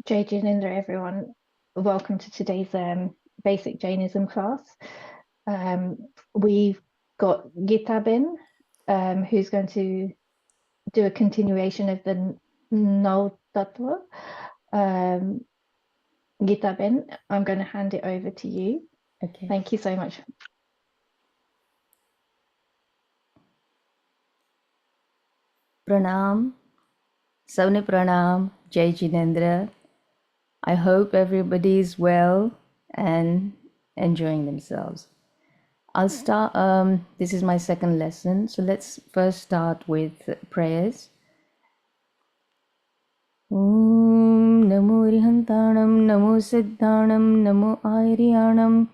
Jai Jinendra, everyone. Welcome to today's basic Jainism class. We've got Gita Ben, who's going to do a continuation of the Null Tattva. Gita Ben, I'm going to hand it over to you. Okay. Thank you so much. Pranam, Savne Pranam, Jai Jinendra. I hope everybody is well and enjoying themselves. I'll start, this is my second lesson, so let's first start with prayers. Om Namo Rihantanam, Namo Siddhanam, Namo Airyanam,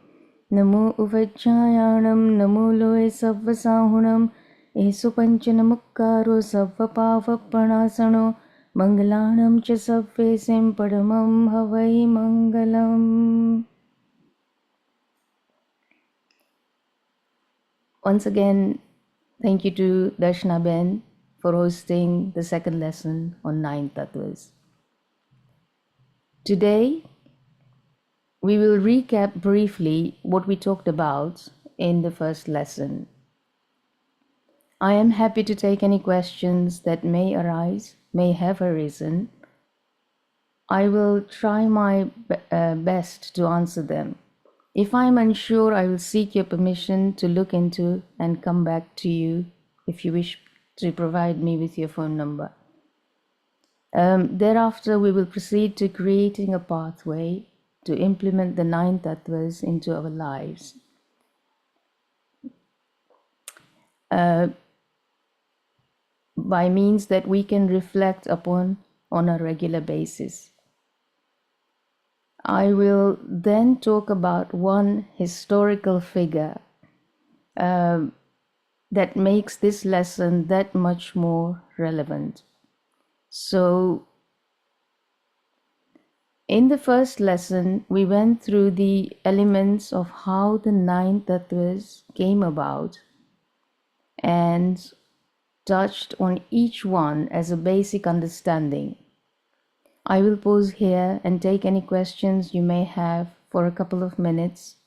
Namo Uvajjayanam, Namo Loe Savvasahunam, Esu Panchanamukkaro Savvapava Pranasano, Mangalanam Cha Savvesim Padamam Havai Mangalam. Once again, thank you to Darshana Ben for hosting the second lesson on 9 Tattvas. Today, we will recap briefly what we talked about in the first lesson. I am happy to take any questions that may arise, may have arisen. I will try my best to answer them. If I am unsure, I will seek your permission to look into and come back to you if you wish to provide me with your phone number. Thereafter, we will proceed to creating a pathway to implement the 9 tattvas into our lives. By means that we can reflect upon on a regular basis. I will then talk about one historical figure that makes this lesson that much more relevant. So, in the first lesson, we went through the elements of how the 9 tattvas came about and touched on each one as a basic understanding. I will pause here and take any questions you may have for a couple of minutes,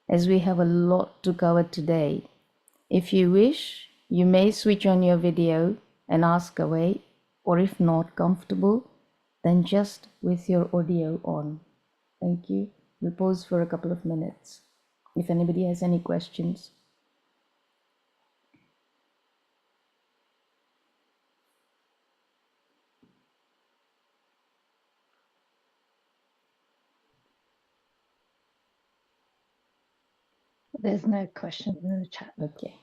as we have a lot to cover today. If you wish, you may switch on your video and ask away, or if not comfortable, then just with your audio on. Thank you. We'll pause for a couple of minutes if anybody has any questions. There's no questions in the chat. Okay.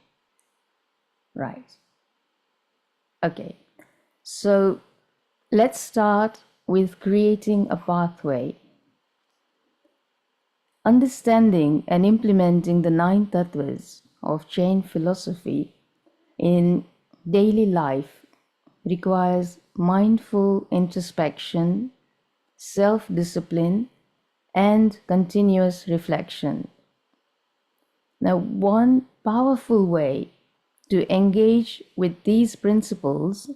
Right. Okay. So let's start with creating a pathway. Understanding and implementing the 9 tattvas of Jain philosophy in daily life requires mindful introspection, self-discipline, and continuous reflection. Now, one powerful way to engage with these principles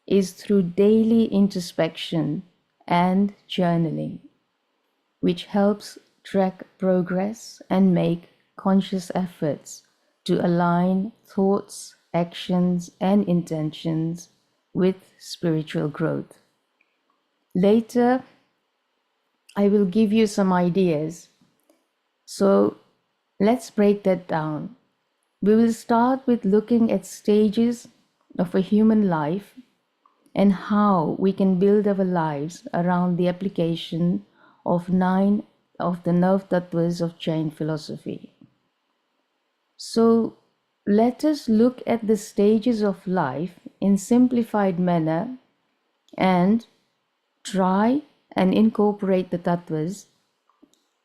is through daily introspection and journaling, which helps track progress and make conscious efforts to align thoughts, actions, and intentions with spiritual growth. Later, I will give you some ideas. So let's break that down. We will start with looking at stages of a human life and how we can build our lives around the application of 9 of the nerve tattvas of Jain philosophy. So let us look at the stages of life in simplified manner and try and incorporate the tattvas.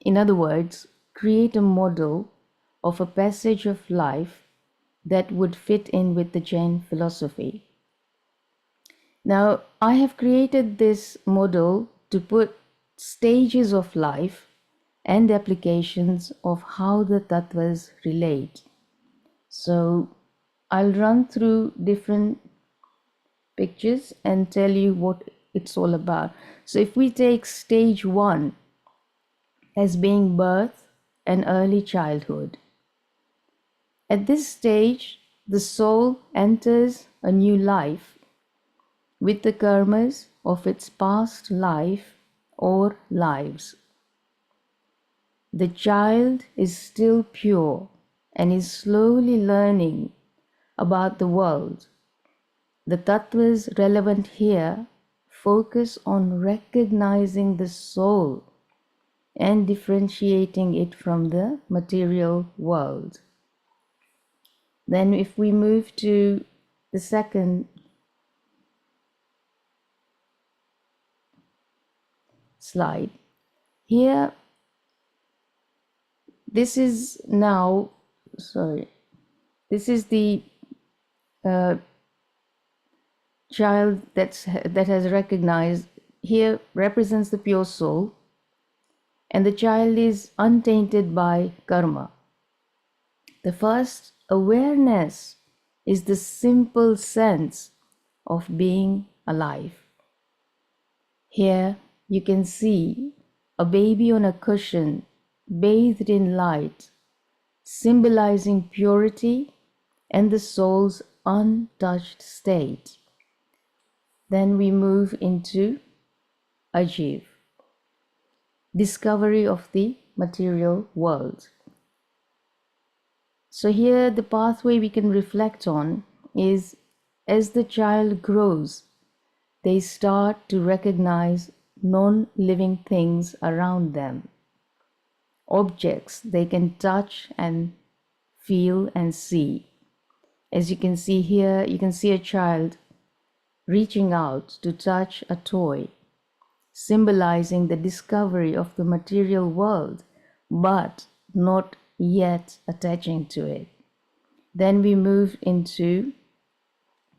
In other words, create a model of a passage of life that would fit in with the Jain philosophy. Now, I have created this model to put stages of life and applications of how the tattvas relate. So, I'll run through different pictures and tell you what it's all about. So if we take stage 1 as being birth and early childhood, at this stage, the soul enters a new life with the karmas of its past life or lives. The child is still pure and is slowly learning about the world. The tattvas relevant here focus on recognizing the soul and differentiating it from the material world. Then if we move to the second slide, here this is now, this is the child that has recognized, here represents the pure soul, and the child is untainted by karma. The first awareness is the simple sense of being alive. Here you can see a baby on a cushion, bathed in light, symbolizing purity and the soul's untouched state. Then we move into Ajiv, discovery of the material world. So here the pathway we can reflect on is, as the child grows, they start to recognize non-living things around them, objects they can touch and feel and see. As you can see here, you can see a child reaching out to touch a toy, symbolizing the discovery of the material world, but not yet attaching to it. Then we move into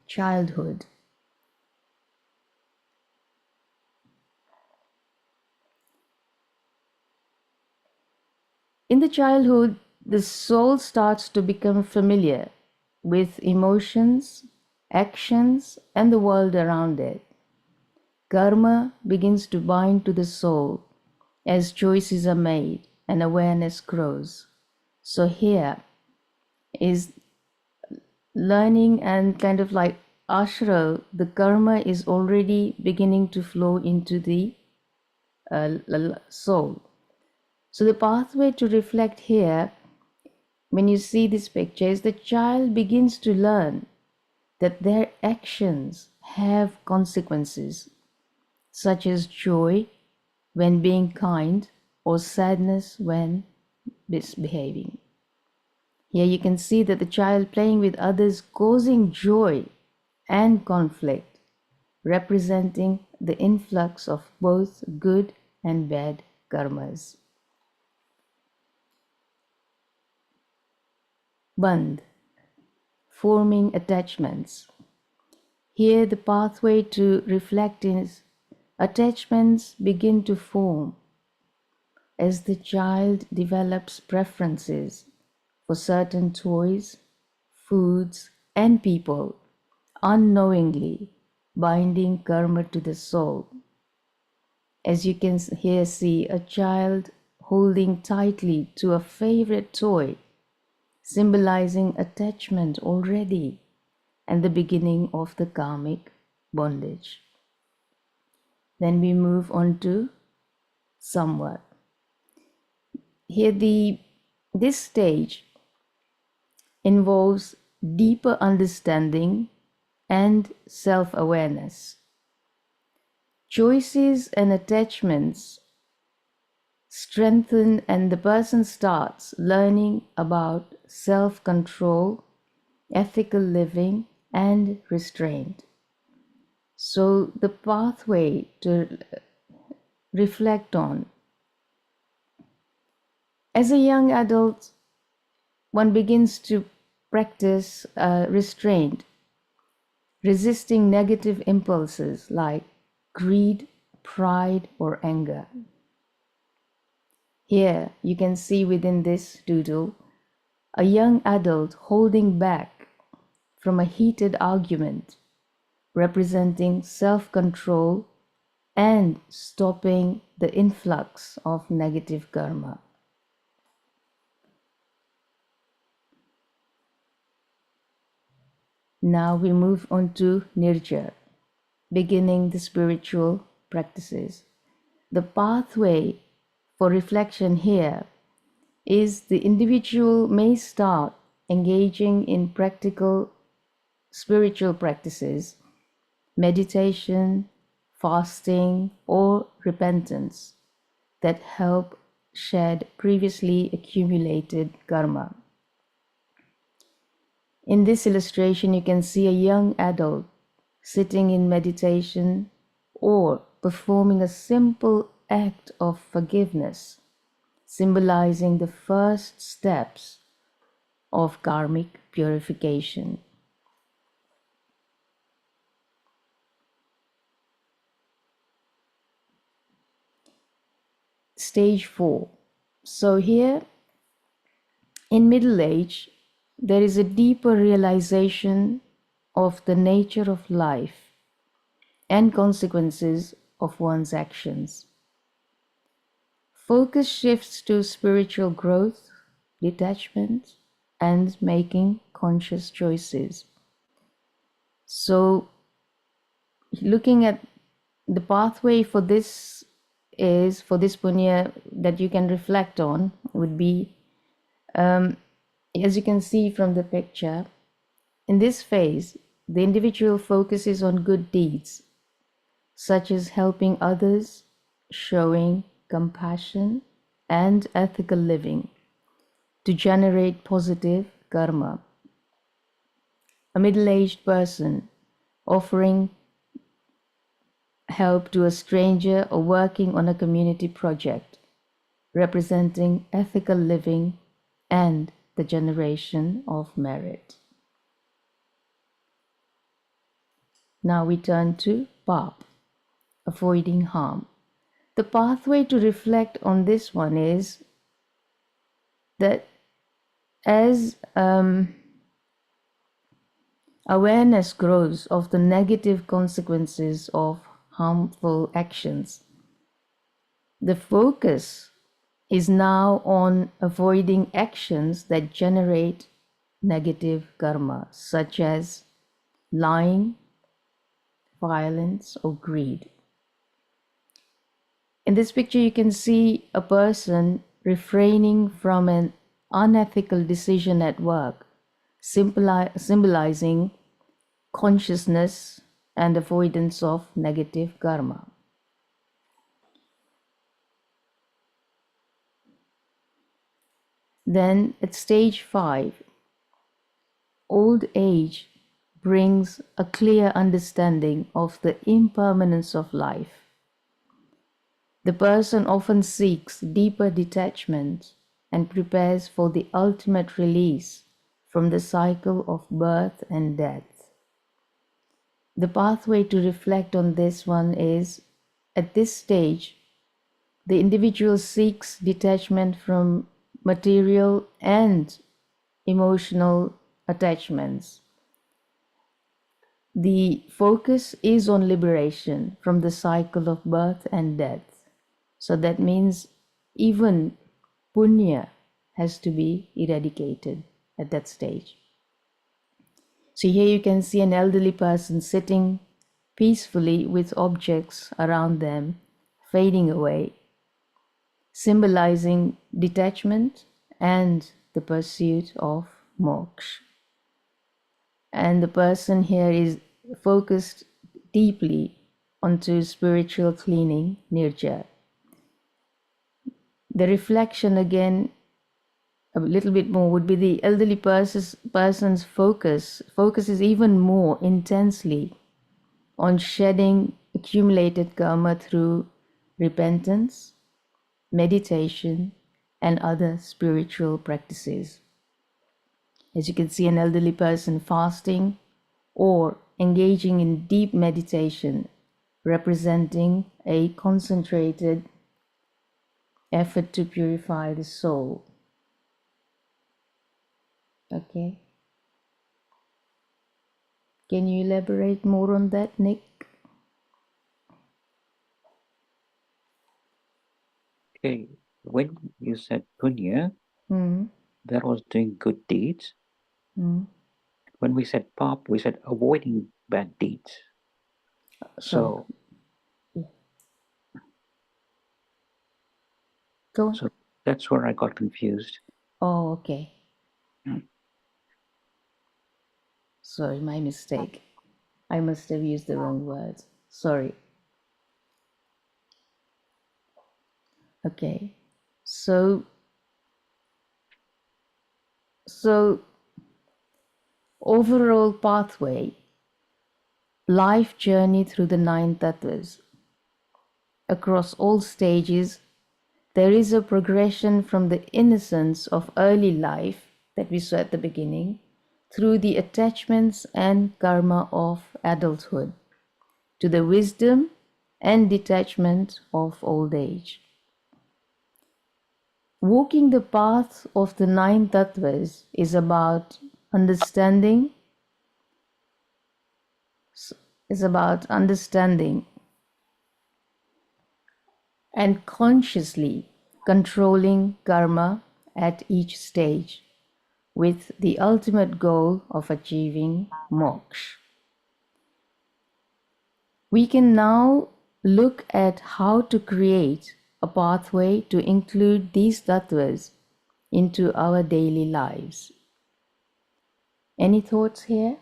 childhood. In the childhood, the soul starts to become familiar with emotions, actions, and the world around it. Karma begins to bind to the soul as choices are made and awareness grows. So here is learning and kind of like ashra, the karma is already beginning to flow into the soul. So the pathway to reflect here, when you see this picture, is the child begins to learn that their actions have consequences, such as joy when being kind or sadness when misbehaving. Here you can see that the child playing with others causing joy and conflict, representing the influx of both good and bad karmas. Bandh, forming attachments. Here the pathway to reflect is attachments begin to form as the child develops preferences for certain toys, foods, and people, unknowingly binding karma to the soul. As you can here see a child holding tightly to a favorite toy, symbolizing attachment already and the beginning of the karmic bondage. Then we move on to Samvat. Here this stage involves deeper understanding and self-awareness. Choices and attachments strengthen and the person starts learning about self-control, ethical living, and restraint. So the pathway to reflect on. As a young adult, one begins to practice restraint, resisting negative impulses like greed, pride, or anger. Here you can see within this doodle a young adult holding back from a heated argument, representing self-control and stopping the influx of negative karma. Now we move on to Nirja, beginning the spiritual practices. The pathway for reflection here is the individual may start engaging in practical spiritual practices, meditation, fasting, or repentance that help shed previously accumulated karma. In this illustration, you can see a young adult sitting in meditation or performing a simple act of forgiveness, symbolizing the first steps of karmic purification. Stage 4. So here in middle age, there is a deeper realization of the nature of life and consequences of one's actions. Focus shifts to spiritual growth, detachment, and making conscious choices. So, looking at the pathway for this is for this punya that you can reflect on would be, as you can see from the picture, in this phase, the individual focuses on good deeds, such as helping others, showing compassion, and ethical living to generate positive karma. A middle aged person offering help to a stranger or working on a community project, representing ethical living and the generation of merit. Now we turn to PAP, avoiding harm. The pathway to reflect on this one is that as awareness grows of the negative consequences of harmful actions, the focus is now on avoiding actions that generate negative karma, such as lying, violence, or greed. In this picture, you can see a person refraining from an unethical decision at work, symbolizing consciousness and avoidance of negative karma. Then at stage 5, old age brings a clear understanding of the impermanence of life. The person often seeks deeper detachment and prepares for the ultimate release from the cycle of birth and death. The pathway to reflect on this one is, at this stage, the individual seeks detachment from material and emotional attachments. The focus is on liberation from the cycle of birth and death. So that means even punya has to be eradicated at that stage. So here you can see an elderly person sitting peacefully with objects around them fading away, symbolizing detachment and the pursuit of moksha. And the person here is focused deeply onto spiritual cleaning, nirja. The reflection again, a little bit more, would be the elderly person's focus focuses even more intensely on shedding accumulated karma through repentance, meditation, and other spiritual practices. As you can see, an elderly person fasting or engaging in deep meditation, representing a concentrated effort to purify the soul. Okay. Can you elaborate more on that, Nick? Okay, when you said punya, Mm, that was doing good deeds. mm. When we said pop, we said avoiding bad deeds. Sorry. So, Yeah. Go on. so that's where I got confused. Oh, okay. Mm. Sorry, my mistake. I must have used the wrong words. Sorry. Okay. So, so overall pathway, life journey through the nine tattvas. Across all stages, there is a progression from the innocence of early life that we saw at the beginning through the attachments and karma of adulthood to the wisdom and detachment of old age. Walking the path of the nine tattvas is about understanding is about understanding and consciously controlling karma at each stage with the ultimate goal of achieving moksha. We can now look at how to create a pathway to include these tattvas into our daily lives. Any thoughts here?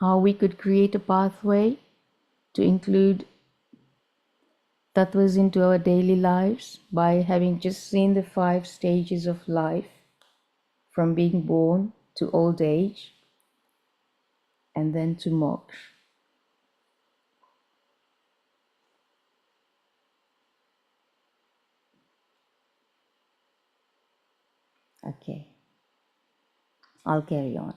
How we could create a pathway to include tattvas into our daily lives by having just seen the 5 stages of life from being born to old age and then to moksha. Okay, I'll carry on.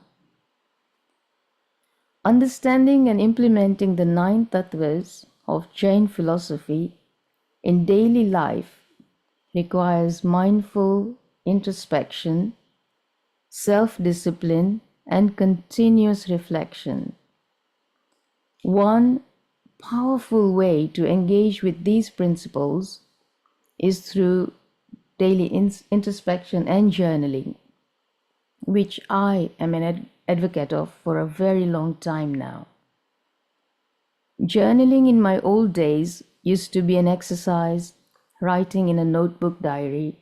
Understanding and implementing the 9 tattvas of Jain philosophy in daily life requires mindful introspection, self-discipline, and continuous reflection. One powerful way to engage with these principles is through daily introspection and journaling, which I am an advocate of for a very long time now. Journaling in my old days used to be an exercise, writing in a notebook diary,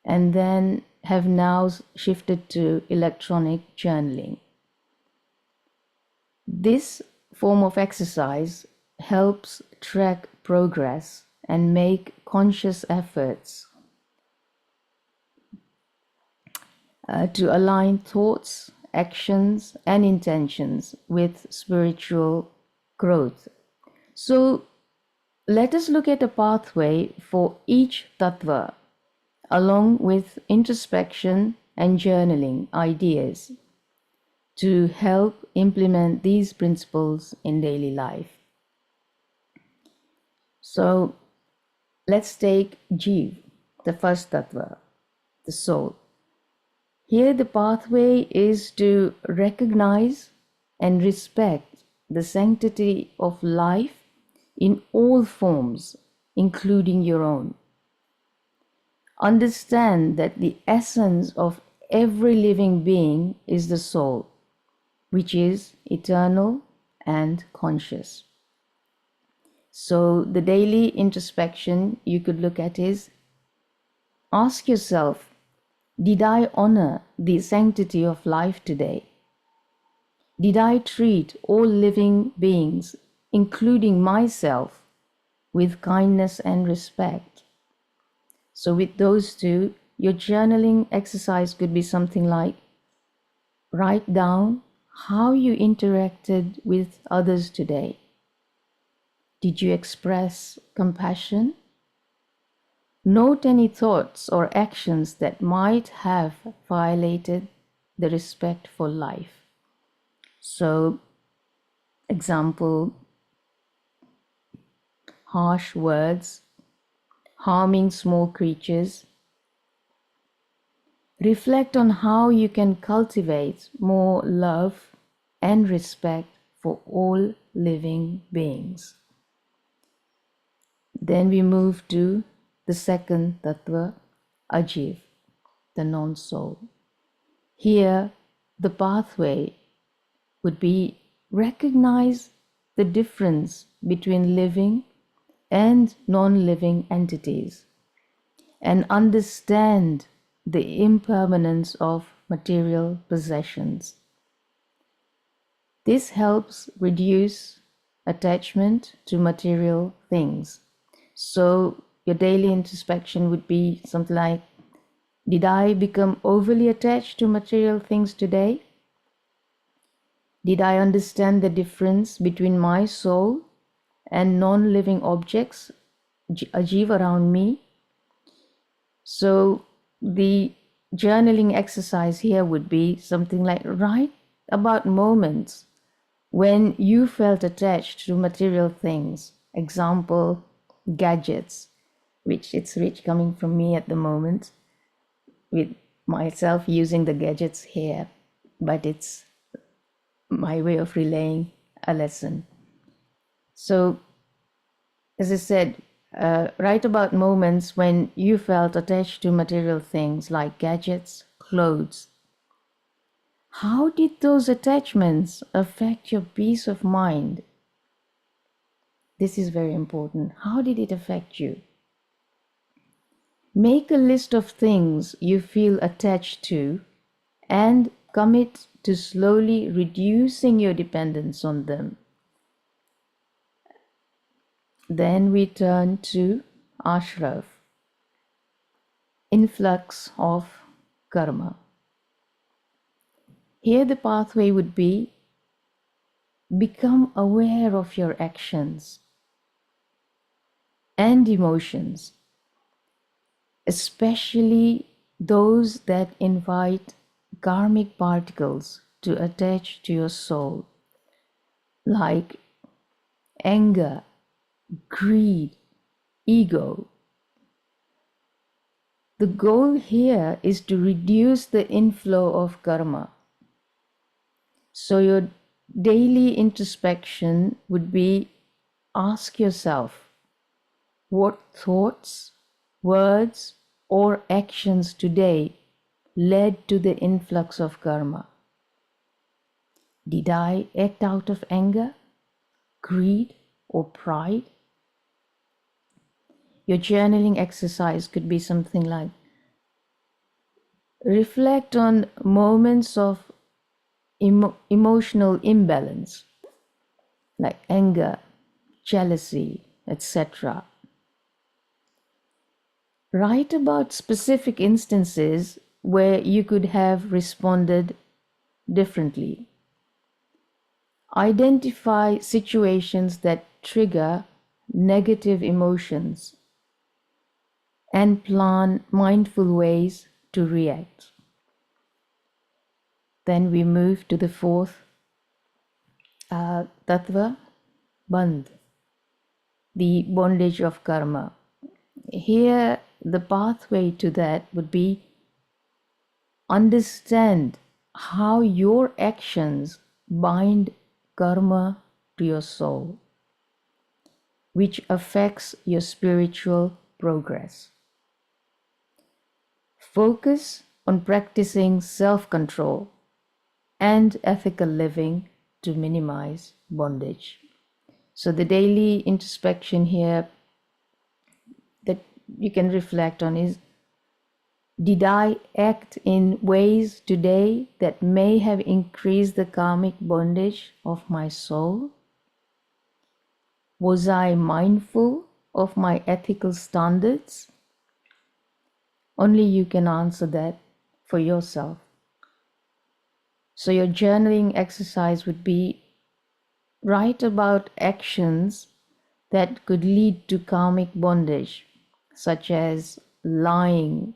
and then have now shifted to electronic journaling. This form of exercise helps track progress and make conscious efforts to align thoughts, actions, and intentions with spiritual growth. So, let us look at a pathway for each tattva, along with introspection and journaling ideas to help implement these principles in daily life. So, let's take Jeev, the first tattva, the soul. Here, the pathway is to recognize and respect the sanctity of life in all forms, including your own. Understand that the essence of every living being is the soul, which is eternal and conscious. So, the daily introspection you could look at is ask yourself, did I honor the sanctity of life today? Did I treat all living beings, including myself, with kindness and respect? So, with those two, your journaling exercise could be something like write down how you interacted with others today. Did you express compassion? Note any thoughts or actions that might have violated the respect for life. So, example, harsh words, harming small creatures. Reflect on how you can cultivate more love and respect for all living beings. Then we move to the second tattva, Ajiv, the non-soul. Here, the pathway would be recognize the difference between living and non-living entities and understand the impermanence of material possessions. This helps reduce attachment to material things. So your daily introspection would be something like, did I become overly attached to material things today? Did I understand the difference between my soul and non-living objects, ajiv, around me? So the journaling exercise here would be something like, write about moments when you felt attached to material things. Example, gadgets, which it's rich coming from me at the moment, with myself using the gadgets here, but it's my way of relaying a lesson. So, as I said, write about moments when you felt attached to material things like gadgets, clothes. How did those attachments affect your peace of mind? This is very important. How did it affect you? Make a list of things you feel attached to and commit to slowly reducing your dependence on them. Then we turn to Ashraf, influx of karma. Here the pathway would be, become aware of your actions and emotions, especially those that invite karmic particles to attach to your soul, like anger, greed, ego. The goal here is to reduce the inflow of karma. So your daily introspection would be, ask yourself, what thoughts, words, or actions today led to the influx of karma? Did I act out of anger, greed, or pride? Your journaling exercise could be something like, reflect on moments of emotional imbalance, like anger, jealousy, etc. Write about specific instances where you could have responded differently. Identify situations that trigger negative emotions and plan mindful ways to react. Then we move to the fourth tattva, bandh, the bondage of karma. Here, the pathway to that would be, understand how your actions bind karma to your soul, which affects your spiritual progress. Focus on practicing self-control and ethical living to minimize bondage. So the daily introspection here that you can reflect on is, did I act in ways today that may have increased the karmic bondage of my soul? Was I mindful of my ethical standards? Only you can answer that for yourself. So your journaling exercise would be, write about actions that could lead to karmic bondage, such as lying,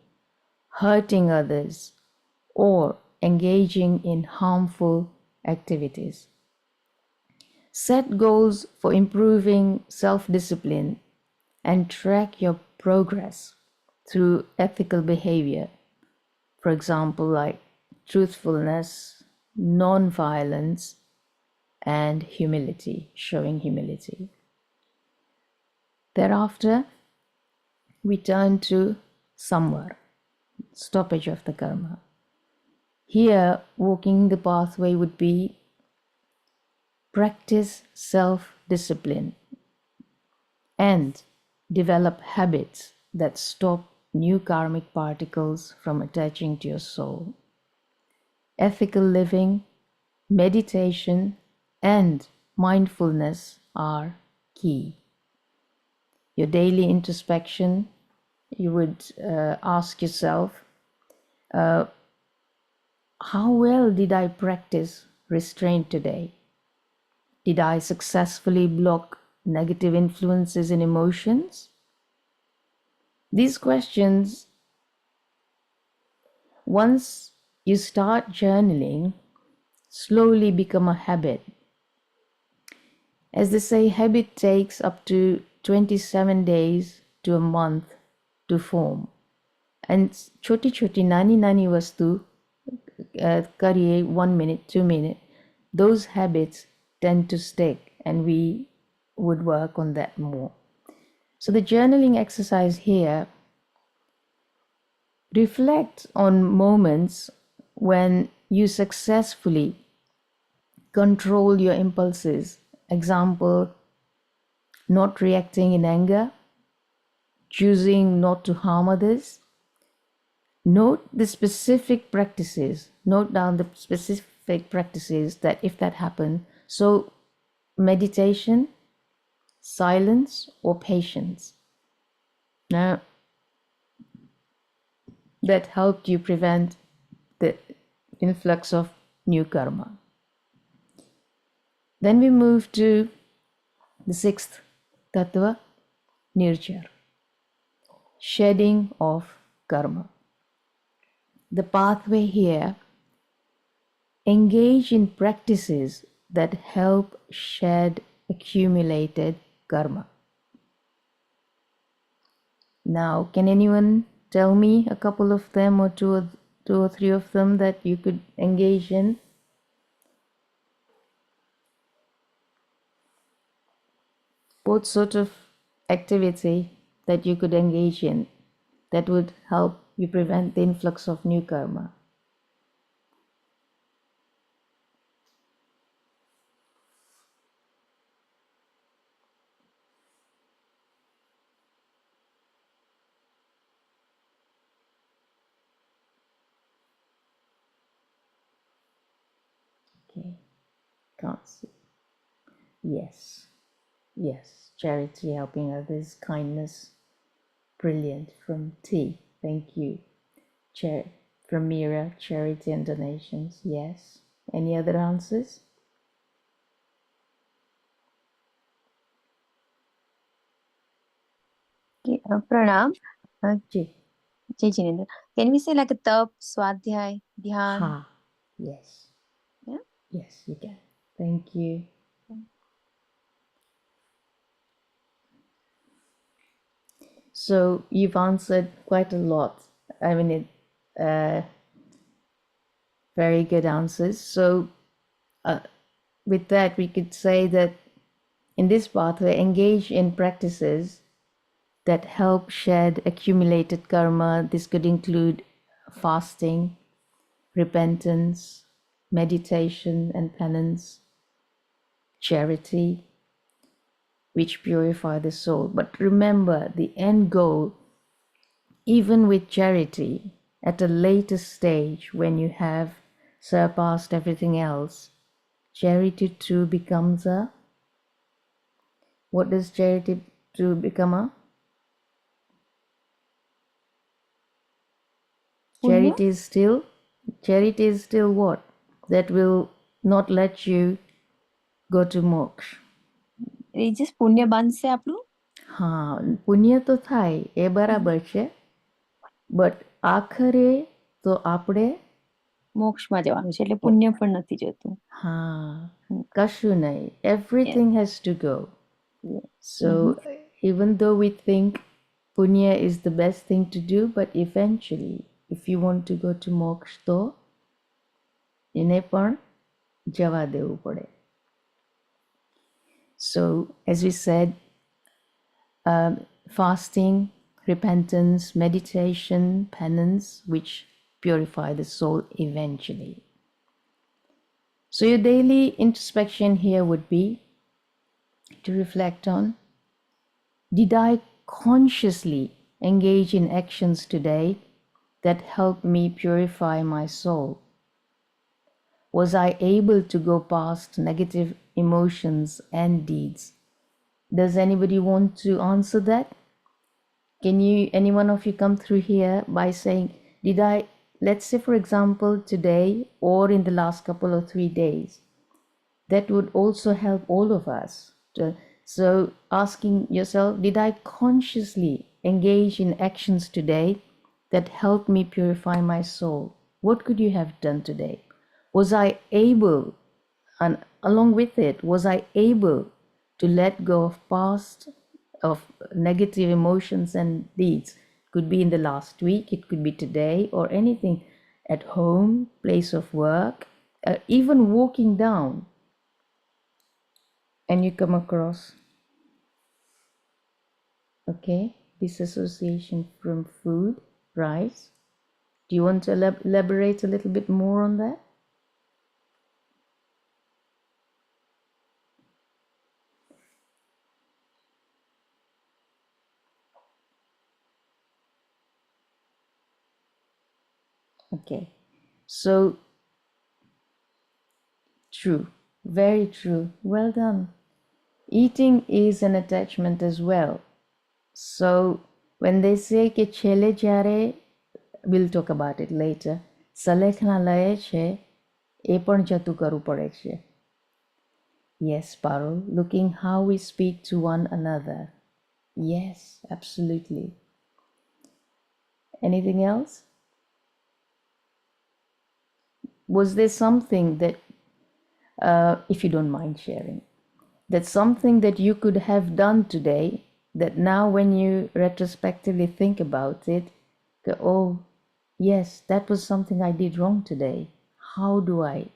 hurting others, or engaging in harmful activities. Set goals for improving self-discipline and track your progress through ethical behavior. For example, like truthfulness, non-violence, and humility, showing humility. Thereafter, we turn to samvar, stoppage of the karma. Here, walking the pathway would be practice self-discipline and develop habits that stop new karmic particles from attaching to your soul. Ethical living, meditation, and mindfulness are key. Your daily introspection, you would ask yourself, how well did I practice restraint today? Did I successfully block negative influences and emotions? These questions, once you start journaling, slowly become a habit. As they say, habit takes up to 27 days to a month to form. And choti choti nani nani vastu kariye 1 minute, 2 minutes, those habits tend to stick and we would work on that more. So the journaling exercise here reflects on moments when you successfully control your impulses. Example, not reacting in anger, choosing not to harm others. Note the specific practices, note down the specific practices that if that happen. So meditation, silence, or patience. Now, that helped you prevent the influx of new karma. Then we move to the sixth tattva, nirjar, shedding of karma. The pathway here, engage in practices that help shed accumulated karma. Now, can anyone tell me a couple of them or two or three of them that you could engage in? What sort of activity that you could engage in that would help you prevent the influx of new karma? Okay, can't see. Yes, yes, charity, helping others, kindness. Brilliant. From T, thank you. From Mira, charity and donations. Yes. Any other answers? Pranam. Ji. Jinendra. Can we say like a tap, swadhyay, dhyan? Ha. Yes. Yeah. Yes, you can. Thank you. So you've answered quite a lot. I mean, very good answers. So with that, we could say that in this pathway, engage in practices that help shed accumulated karma. This could include fasting, repentance, meditation and penance, charity, which purify the soul. But remember, the end goal, even with charity, at a later stage when you have surpassed everything else, charity too becomes a, what does charity too become a? Punya? Charity is still what? That will not let you go to moksha. A just પુણ્ય બનશે આપણું? હા, પુણ્ય તો થાય એ બરાબર છે, but આખરે તો આપણે મોક્ષમાં જવાનું છે એટલે પુણ્ય પણ નથી જતું. હા, કશું નહીં. Everything has to go. So even though we think punya is the best thing to do, but eventually if you want to go to moksha તો એને પણ જવા દેવું પડે. So as we said, fasting, repentance, meditation, penance, which purify the soul eventually. So your daily introspection here would be to reflect on, did I consciously engage in actions today that helped me purify my soul? Was I able to go past negative emotions and deeds? Does anybody want to answer that? Can you, any one of you, come through here by saying, did I, let's say for example, today or in the last couple of 3 days, that would also help all of us. So asking yourself, did I consciously engage in actions today that helped me purify my soul? What could you have done today? Was I able, and along with it, was I able to let go of past, of negative emotions and deeds? Could be in the last week, it could be today, or anything at home, place of work, even walking down, and you come across, okay, disassociation from food, rice. Do you want to elaborate a little bit more on that? Okay, so true, very true, well done. Eating is an attachment as well. So when they say ke chele jare, we'll talk about it later. Salekhna laye che, e પણ જતું કરવું પડે છે. Yes, Parul, looking how we speak to one another. Yes, absolutely. Anything else? Was there something that, if you don't mind sharing, that's something that you could have done today that now when you retrospectively think about it, go, oh, yes, that was something I did wrong today. How do I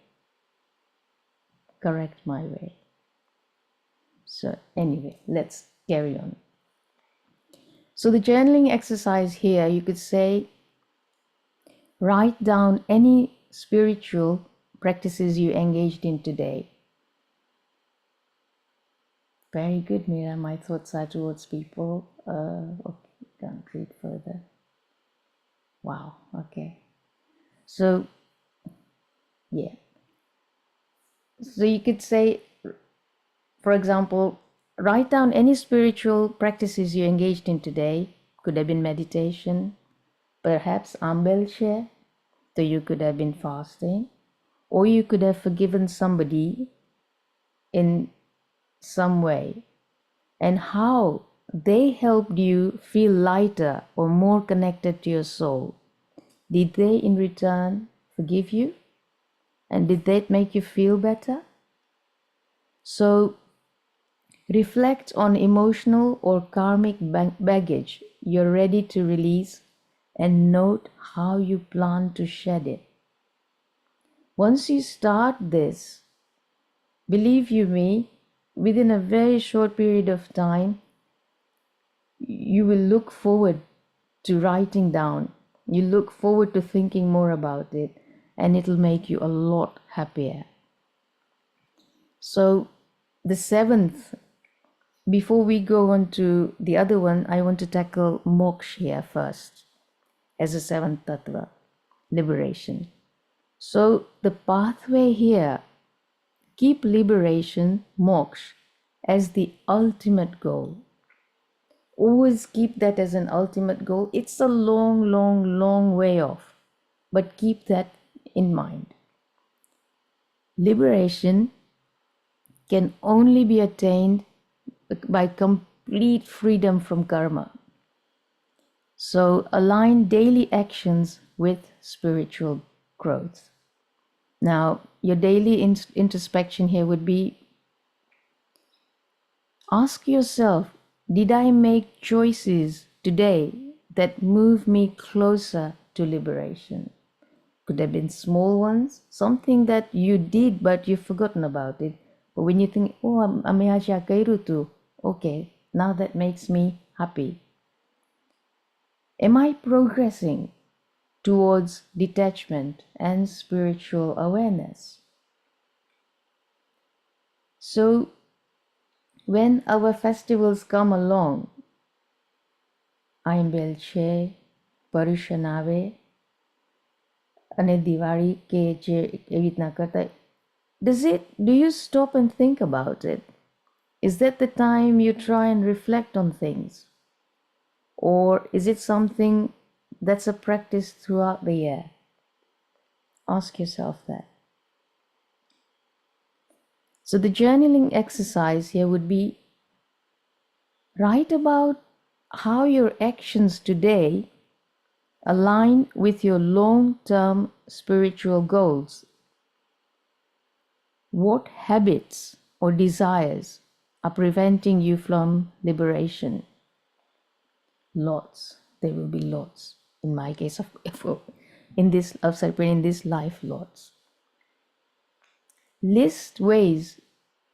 correct my way? So anyway, let's carry on. So the journaling exercise here, you could say, write down any spiritual practices you engaged in today. Very good, Mira. My thoughts are towards people. Okay, can't read further. Wow, okay. So, yeah. So you could say, for example, write down any spiritual practices you engaged in today. Could have been meditation, perhaps ambelche, so you could have been fasting, or you could have forgiven somebody in some way, and how they helped you feel lighter or more connected to your soul. Did they in return forgive you? And did that make you feel better? So reflect on emotional or karmic baggage you're ready to release and note how you plan to shed it. Once you start this, believe you me, within a very short period of time, you will look forward to writing down. You look forward to thinking more about it, and it'll make you a lot happier. So the seventh, before we go on to the other one, I want to tackle moksha here first as a seventh tattva, liberation. So the pathway here, keep liberation, moksha, as the ultimate goal. Always keep that as an ultimate goal. It's a long, long, long way off, but keep that in mind. Liberation can only be attained by complete freedom from karma. So align daily actions with spiritual growth. Now, your daily introspection here would be, ask yourself, did I make choices today that move me closer to liberation? Could have been small ones, something that you did but you've forgotten about it. But when you think, oh, ame aja kairu tu, okay, now that makes me happy? Am I progressing towards detachment and spiritual awareness? So, when our festivals come along, Aimbelche, Parushanave, અને દિવાળી કે જે એવી રીતના કરતા, do you stop and think about it? Is that the time you try and reflect on things? Or is it something that's a practice throughout the year? Ask yourself that. So the journaling exercise here would be write about how your actions today align with your long-term spiritual goals. What habits or desires are preventing you from liberation? Lots. There will be lots. In my case, in this life, lots. List ways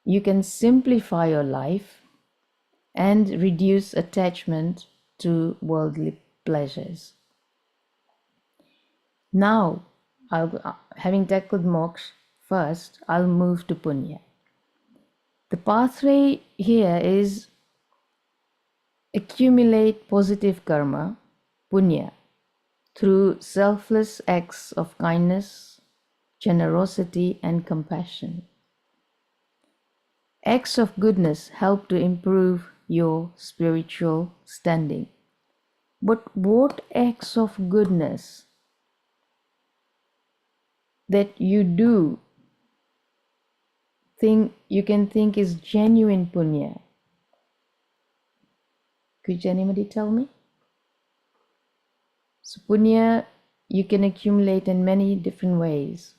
you can simplify your life and reduce attachment to worldly pleasures. Now, having tackled moksha first, I'll move to punya. The pathway here is accumulate positive karma, punya, through selfless acts of kindness, generosity, and compassion. Acts of goodness help to improve your spiritual standing. But what acts of goodness that you do you can think is genuine punya? Could anybody tell me? So punya you can accumulate in many different ways.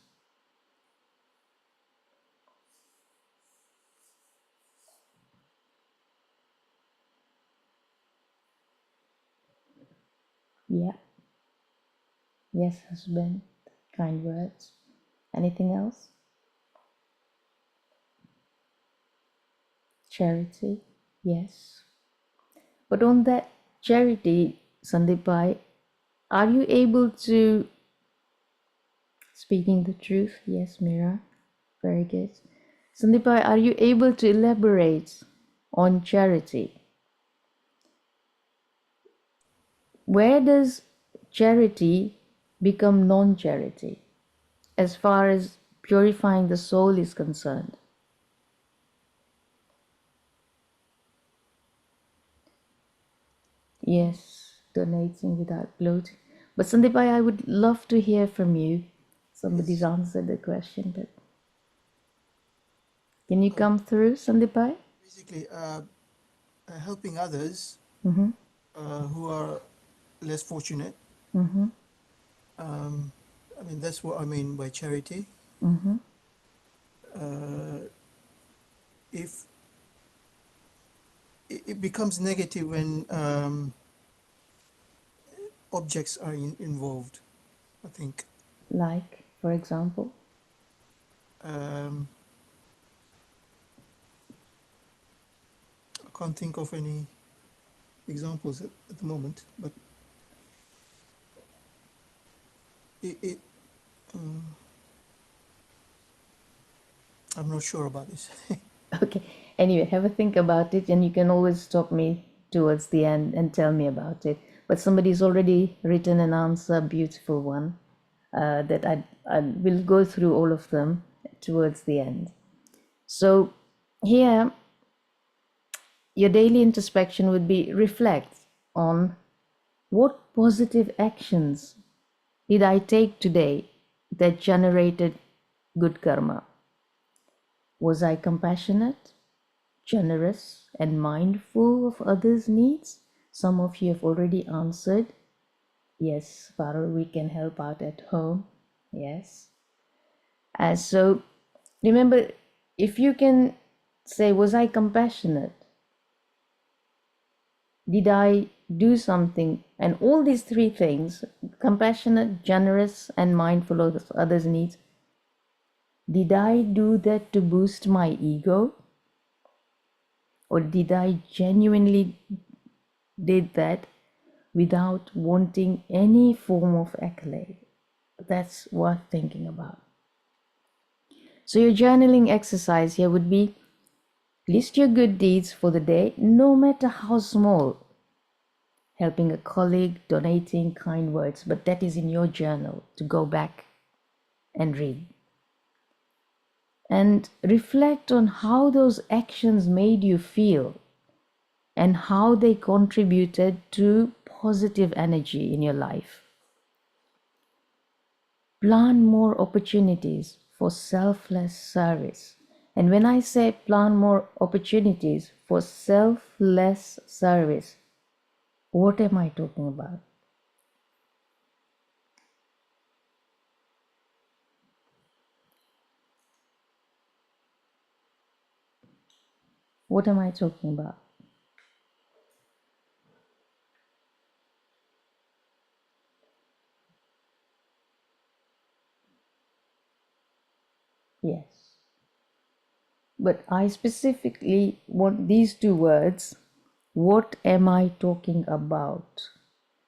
Yeah. Yes, husband. Kind words. Anything else? Charity. Yes. But on that charity, Sandeepai, are you able to, speaking the truth? Yes, Mira. Very good. Sandeepai, are you able to elaborate on charity? Where does charity become non-charity as far as purifying the soul is concerned? Yes, donating without gloating. But Sandeepai, I would love to hear from you. Somebody's answered the question, but can you come through, Sandeepai? Basically, helping others who are less fortunate. I mean, that's what I mean by charity. If it becomes negative when objects are involved, I think. Like, for example? I can't think of any examples at the moment, but I'm not sure about this. Okay. Anyway, have a think about it, and you can always stop me towards the end and tell me about it. But somebody's already written an answer, beautiful one, that I will go through all of them towards the end. So here, your daily introspection would be reflect on what positive actions did I take today that generated good karma. Was I compassionate, generous, and mindful of others' needs? Some of you have already answered. Yes, Parul, we can help out at home. Yes. So remember, if you can say, was I compassionate? Did I do something? And all these three things, compassionate, generous, and mindful of others' needs, did I do that to boost my ego? Or did I genuinely did that without wanting any form of accolade. That's worth thinking about. So your journaling exercise here would be list your good deeds for the day, no matter how small. Helping a colleague, donating, kind words, but that is in your journal to go back and read. And reflect on how those actions made you feel and how they contributed to positive energy in your life. Plan more opportunities for selfless service. And when I say plan more opportunities for selfless service, what am I talking about? What am I talking about? Yes. But I specifically want these two words. What am I talking about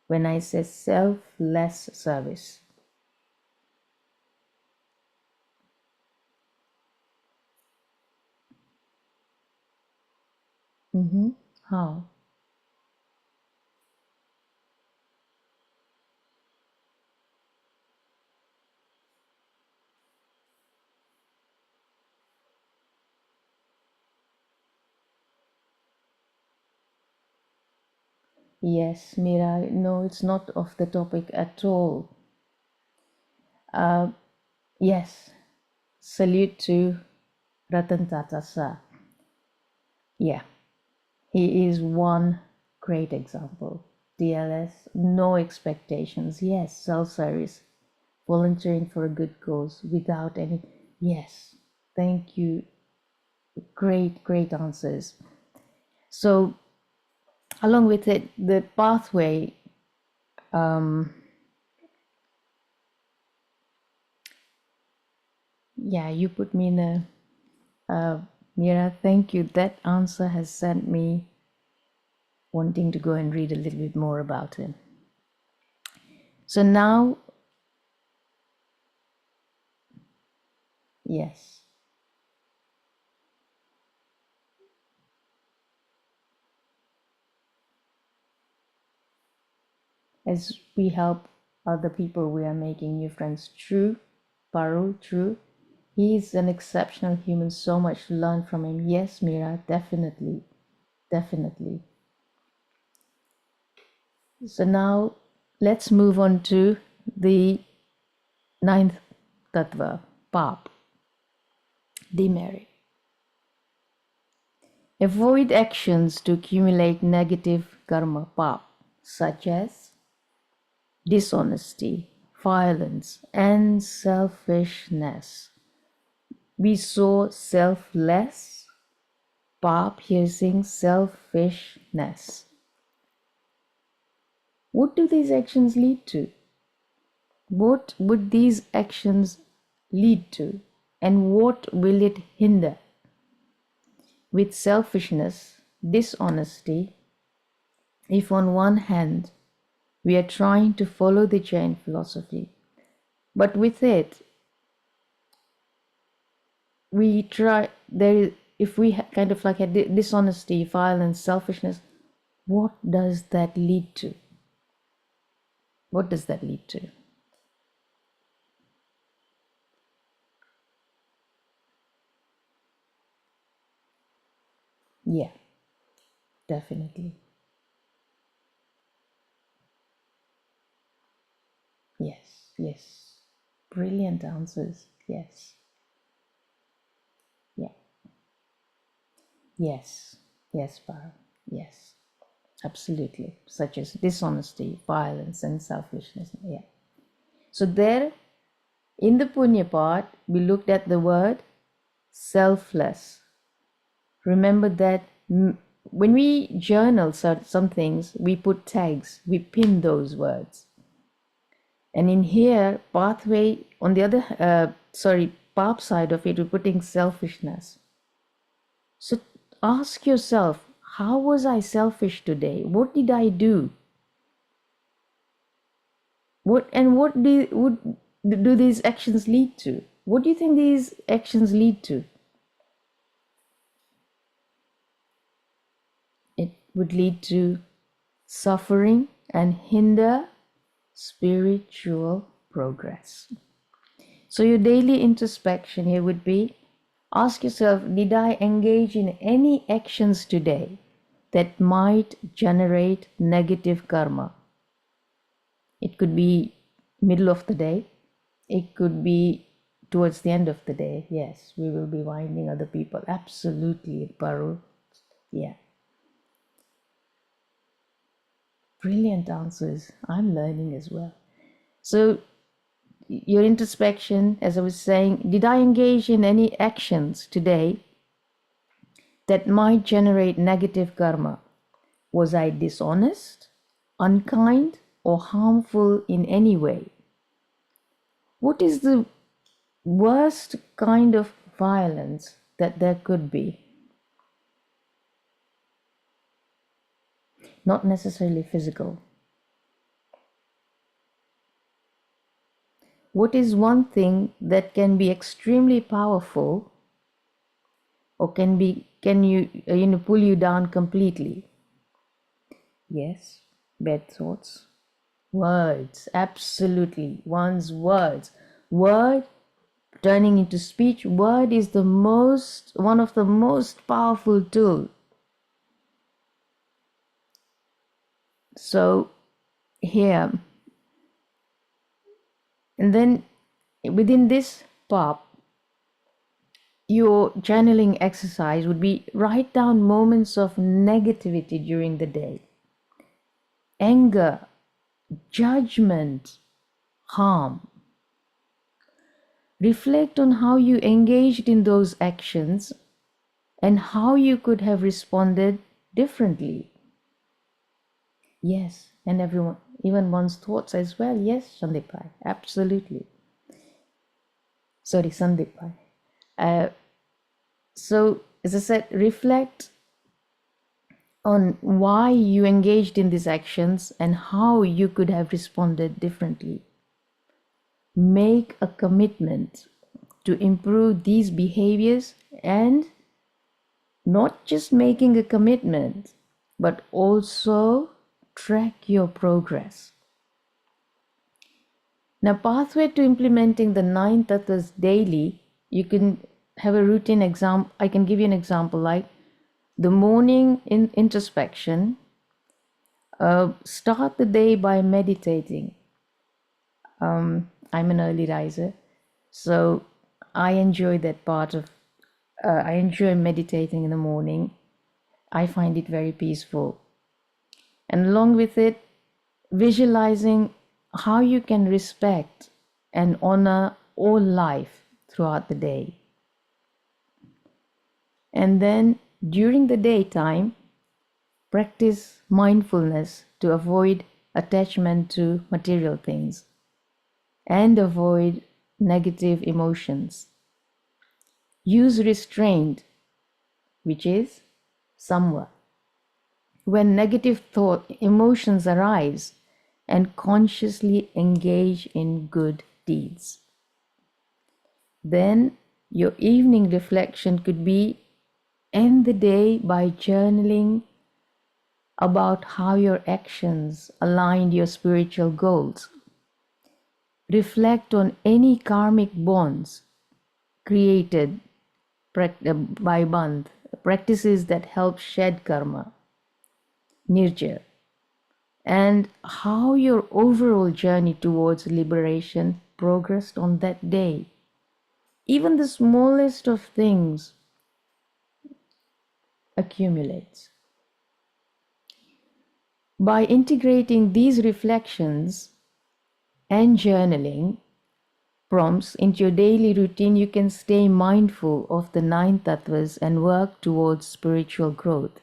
when I say selfless service? How? Yes, Mira, no, it's not off the topic at all. Yes, salute to Ratan Tata Sir. Yeah, he is one great example. DLS, no expectations. Yes, self-service, volunteering for a good cause without any. Yes, thank you. Great, great answers. So, along with it, the pathway. Yeah, you put me in a. Mira, thank you. That answer has sent me wanting to go and read a little bit more about it. So now, yes, as we help other people, we are making new friends. True, Parul, true. He is an exceptional human, so much to learn from him. Yes, Mira, definitely, definitely. So now let's move on to the ninth tattva, Pap, demerit. Avoid actions to accumulate negative karma, Pap, such as dishonesty, violence, and selfishness. We saw selfless, Pap here saying selfishness. What do these actions lead to? What would these actions lead to? And what will it hinder? With selfishness, dishonesty, if on one hand we are trying to follow the Jain philosophy, but with it we try there is if we kind of like a dishonesty, violence, selfishness, what does that lead to? What does that lead to? Yeah, definitely. Yes, yes. Brilliant answers. Yes. Yeah. Yes. Yes, Bar. Yes. Absolutely. Such as dishonesty, violence, and selfishness. Yeah. So there in the punya part, we looked at the word selfless. Remember that when we journal some things, we put tags, we pin those words. And in here, pathway, on the other, path side of it, we're putting selfishness. So ask yourself, how was I selfish today? What did I do? What do these actions lead to? What do you think these actions lead to? It would lead to suffering and hinder spiritual progress. So your daily introspection here would be, ask yourself, did I engage in any actions today that might generate negative karma? It could be middle of the day. It could be towards the end of the day. Yes, we will be winding other people. Absolutely, Paru. Yeah. Brilliant answers. I'm learning as well. So your introspection, as I was saying, did I engage in any actions today that might generate negative karma? Was I dishonest, unkind, or harmful in any way? What is the worst kind of violence that there could be? Not necessarily physical. What is one thing that can be extremely powerful or can you pull you down completely? Yes, bad thoughts. Words, absolutely. One's words. Word turning into speech. Word is one of the most powerful tools. So here, and then within this pop, your journaling exercise would be write down moments of negativity during the day, anger, judgment, harm. Reflect on how you engaged in those actions and how you could have responded differently. Yes, and everyone, even one's thoughts as well. Yes, Sandeepai, absolutely. Sorry, Sandeepai. So, as I said, reflect on why you engaged in these actions and how you could have responded differently. Make a commitment to improve these behaviors, and not just making a commitment, but also track your progress. Now, pathway to implementing the 9 tattvas daily, you can have a routine example. I can give you an example like the morning introspection. Start the day by meditating. I'm an early riser, so I enjoy that part of, I enjoy meditating in the morning. I find it very peaceful. And along with it, visualizing how you can respect and honor all life throughout the day. And then during the daytime, practice mindfulness to avoid attachment to material things and avoid negative emotions. Use restraint, which is samva, when negative emotions arise, and consciously engage in good deeds. Then your evening reflection could be end the day by journaling about how your actions aligned your spiritual goals. Reflect on any karmic bonds created by bandh, practices that help shed karma, nirja, and how your overall journey towards liberation progressed on that day. Even the smallest of things accumulates. By integrating these reflections and journaling prompts into your daily routine, you can stay mindful of the 9 tattvas and work towards spiritual growth.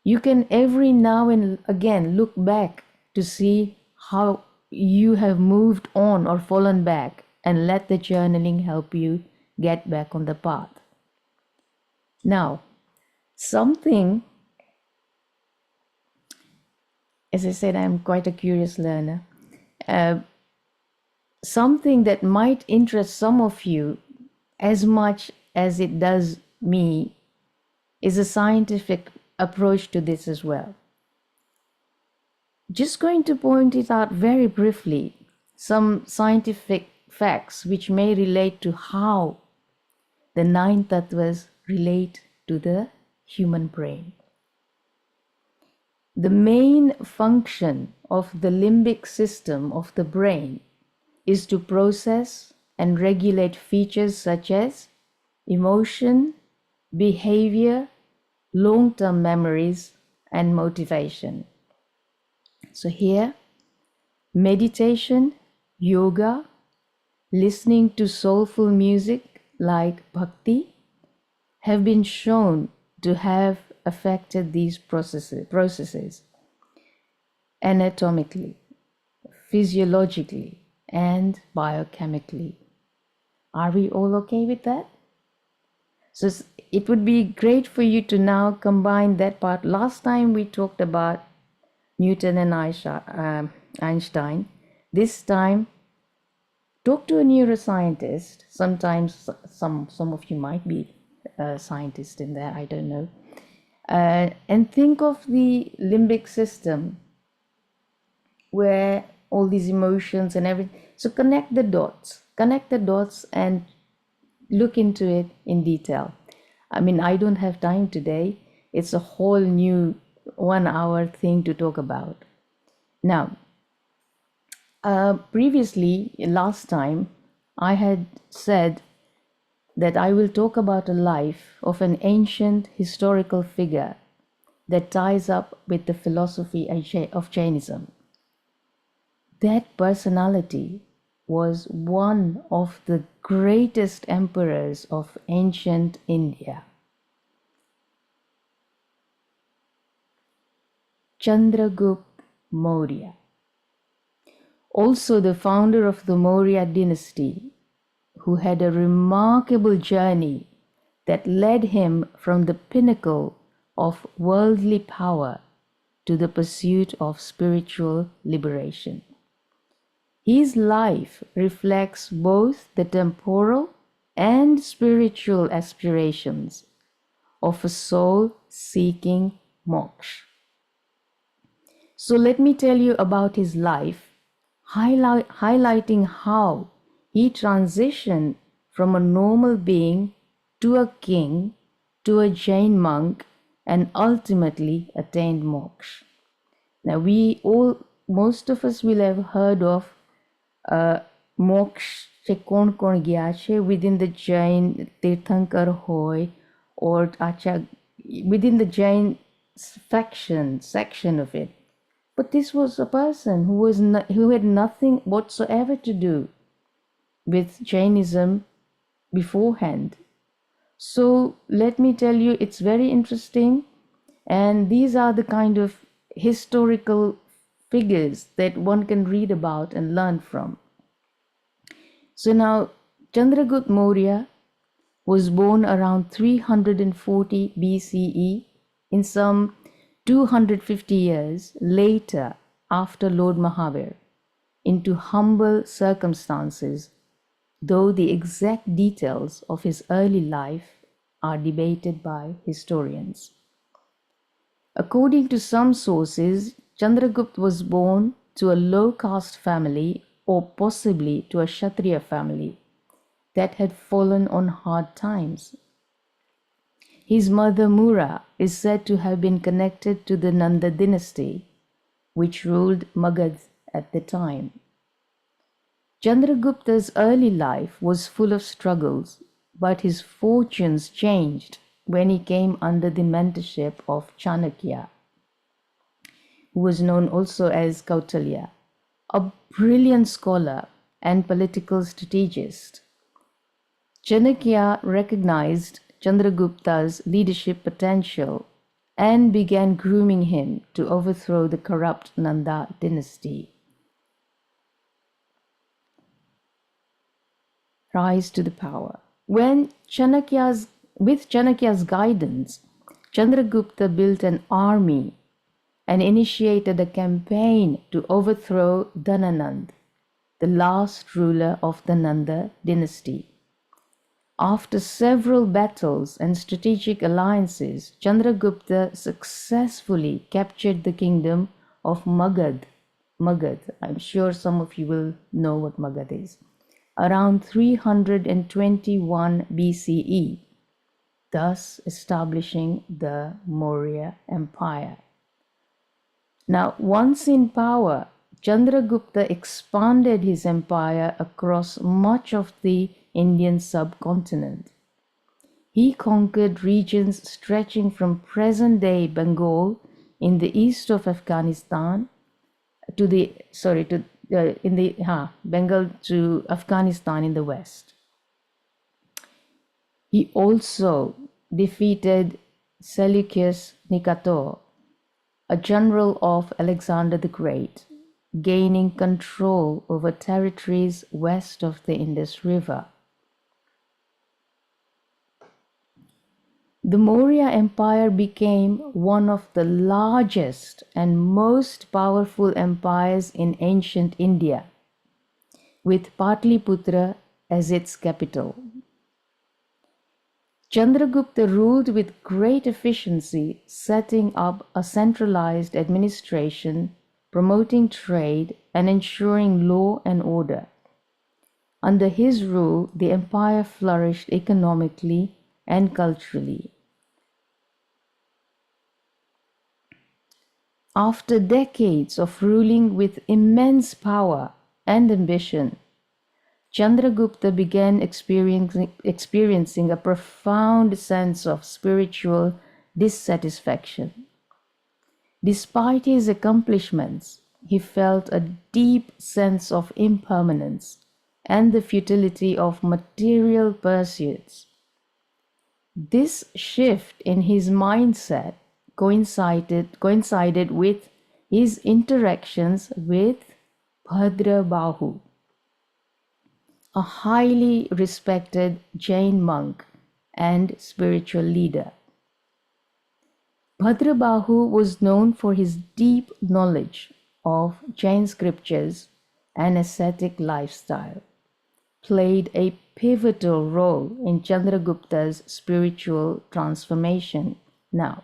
You can every now and again look back to see how you have moved on or fallen back, and let the journaling help you get back on the path. Now, Something, as I said, I'm quite a curious learner. Something that might interest some of you as much as it does me is a scientific approach to this as well. Just going to point it out very briefly, some scientific facts which may relate to how the nine tattvas relate to the human brain. The main function of the limbic system of the brain is to process and regulate features such as emotion, behavior, long-term memories, and motivation. So here, meditation, yoga, listening to soulful music like bhakti have been shown to have affected these processes anatomically, physiologically, and biochemically. Are we all okay with that? So it would be great for you to now combine that part. Last time we talked about Newton and Einstein. This time, talk to a neuroscientist. Sometimes some of you might be a scientist in there, I don't know. And think of the limbic system where all these emotions and everything. So connect the dots and look into it in detail. I mean, I don't have time today. It's a whole new 1 hour thing to talk about. Now, previously, last time, I had said that I will talk about a life of an ancient historical figure that ties up with the philosophy of Jainism. That personality was one of the greatest emperors of ancient India, Chandragupta Maurya, also the founder of the Maurya dynasty, who had a remarkable journey that led him from the pinnacle of worldly power to the pursuit of spiritual liberation. His life reflects both the temporal and spiritual aspirations of a soul seeking moksha. So let me tell you about his life, highlighting how he transitioned from a normal being to a king, to a Jain monk, and ultimately attained moksha. Now most of us will have heard of moksha che kon gaya che within the Jain Tirthankar hoy or acha within the Jain section of it. But this was a person who had nothing whatsoever to do with Jainism beforehand. So let me tell you, it's very interesting, and these are the kind of historical figures that one can read about and learn from. So now, Chandragupta Maurya was born around 340 BCE, in some 250 years later after Lord Mahavir, into humble circumstances, though the exact details of his early life are debated by historians. According to some sources, Chandragupta was born to a low caste family or possibly to a Kshatriya family that had fallen on hard times. His mother Mura is said to have been connected to the Nanda dynasty, which ruled Magad at the time. Chandragupta's early life was full of struggles, but his fortunes changed when he came under the mentorship of Chanakya, who was known also as Kautilya, a brilliant scholar and political strategist. Chanakya recognized Chandragupta's leadership potential and began grooming him to overthrow the corrupt Nanda dynasty. Rise to the power. With Chanakya's guidance, Chandragupta built an army and initiated a campaign to overthrow Dhananand, the last ruler of the Nanda dynasty. After several battles and strategic alliances, Chandragupta successfully captured the kingdom of Magad. Magad, I'm sure some of you will know what Magad is. Around 321 BCE, thus establishing the Maurya Empire. Now, once in power, Chandragupta expanded his empire across much of the Indian subcontinent. He conquered regions stretching from present-day Bengal in the east of Afghanistan to Bengal to Afghanistan in the west. He also defeated Seleucus Nicator, a general of Alexander the Great, gaining control over territories west of the Indus River. The Maurya Empire became one of the largest and most powerful empires in ancient India, with Patliputra as its capital. Chandragupta ruled with great efficiency, setting up a centralized administration, promoting trade, and ensuring law and order. Under his rule, the empire flourished economically and culturally. After decades of ruling with immense power and ambition, Chandragupta began experiencing a profound sense of spiritual dissatisfaction. Despite his accomplishments, he felt a deep sense of impermanence and the futility of material pursuits. This shift in his mindset coincided with his interactions with Bhadrabahu, a highly respected Jain monk and spiritual leader. Bhadrabahu was known for his deep knowledge of Jain scriptures and ascetic lifestyle, played a pivotal role in Chandragupta's spiritual transformation. Now,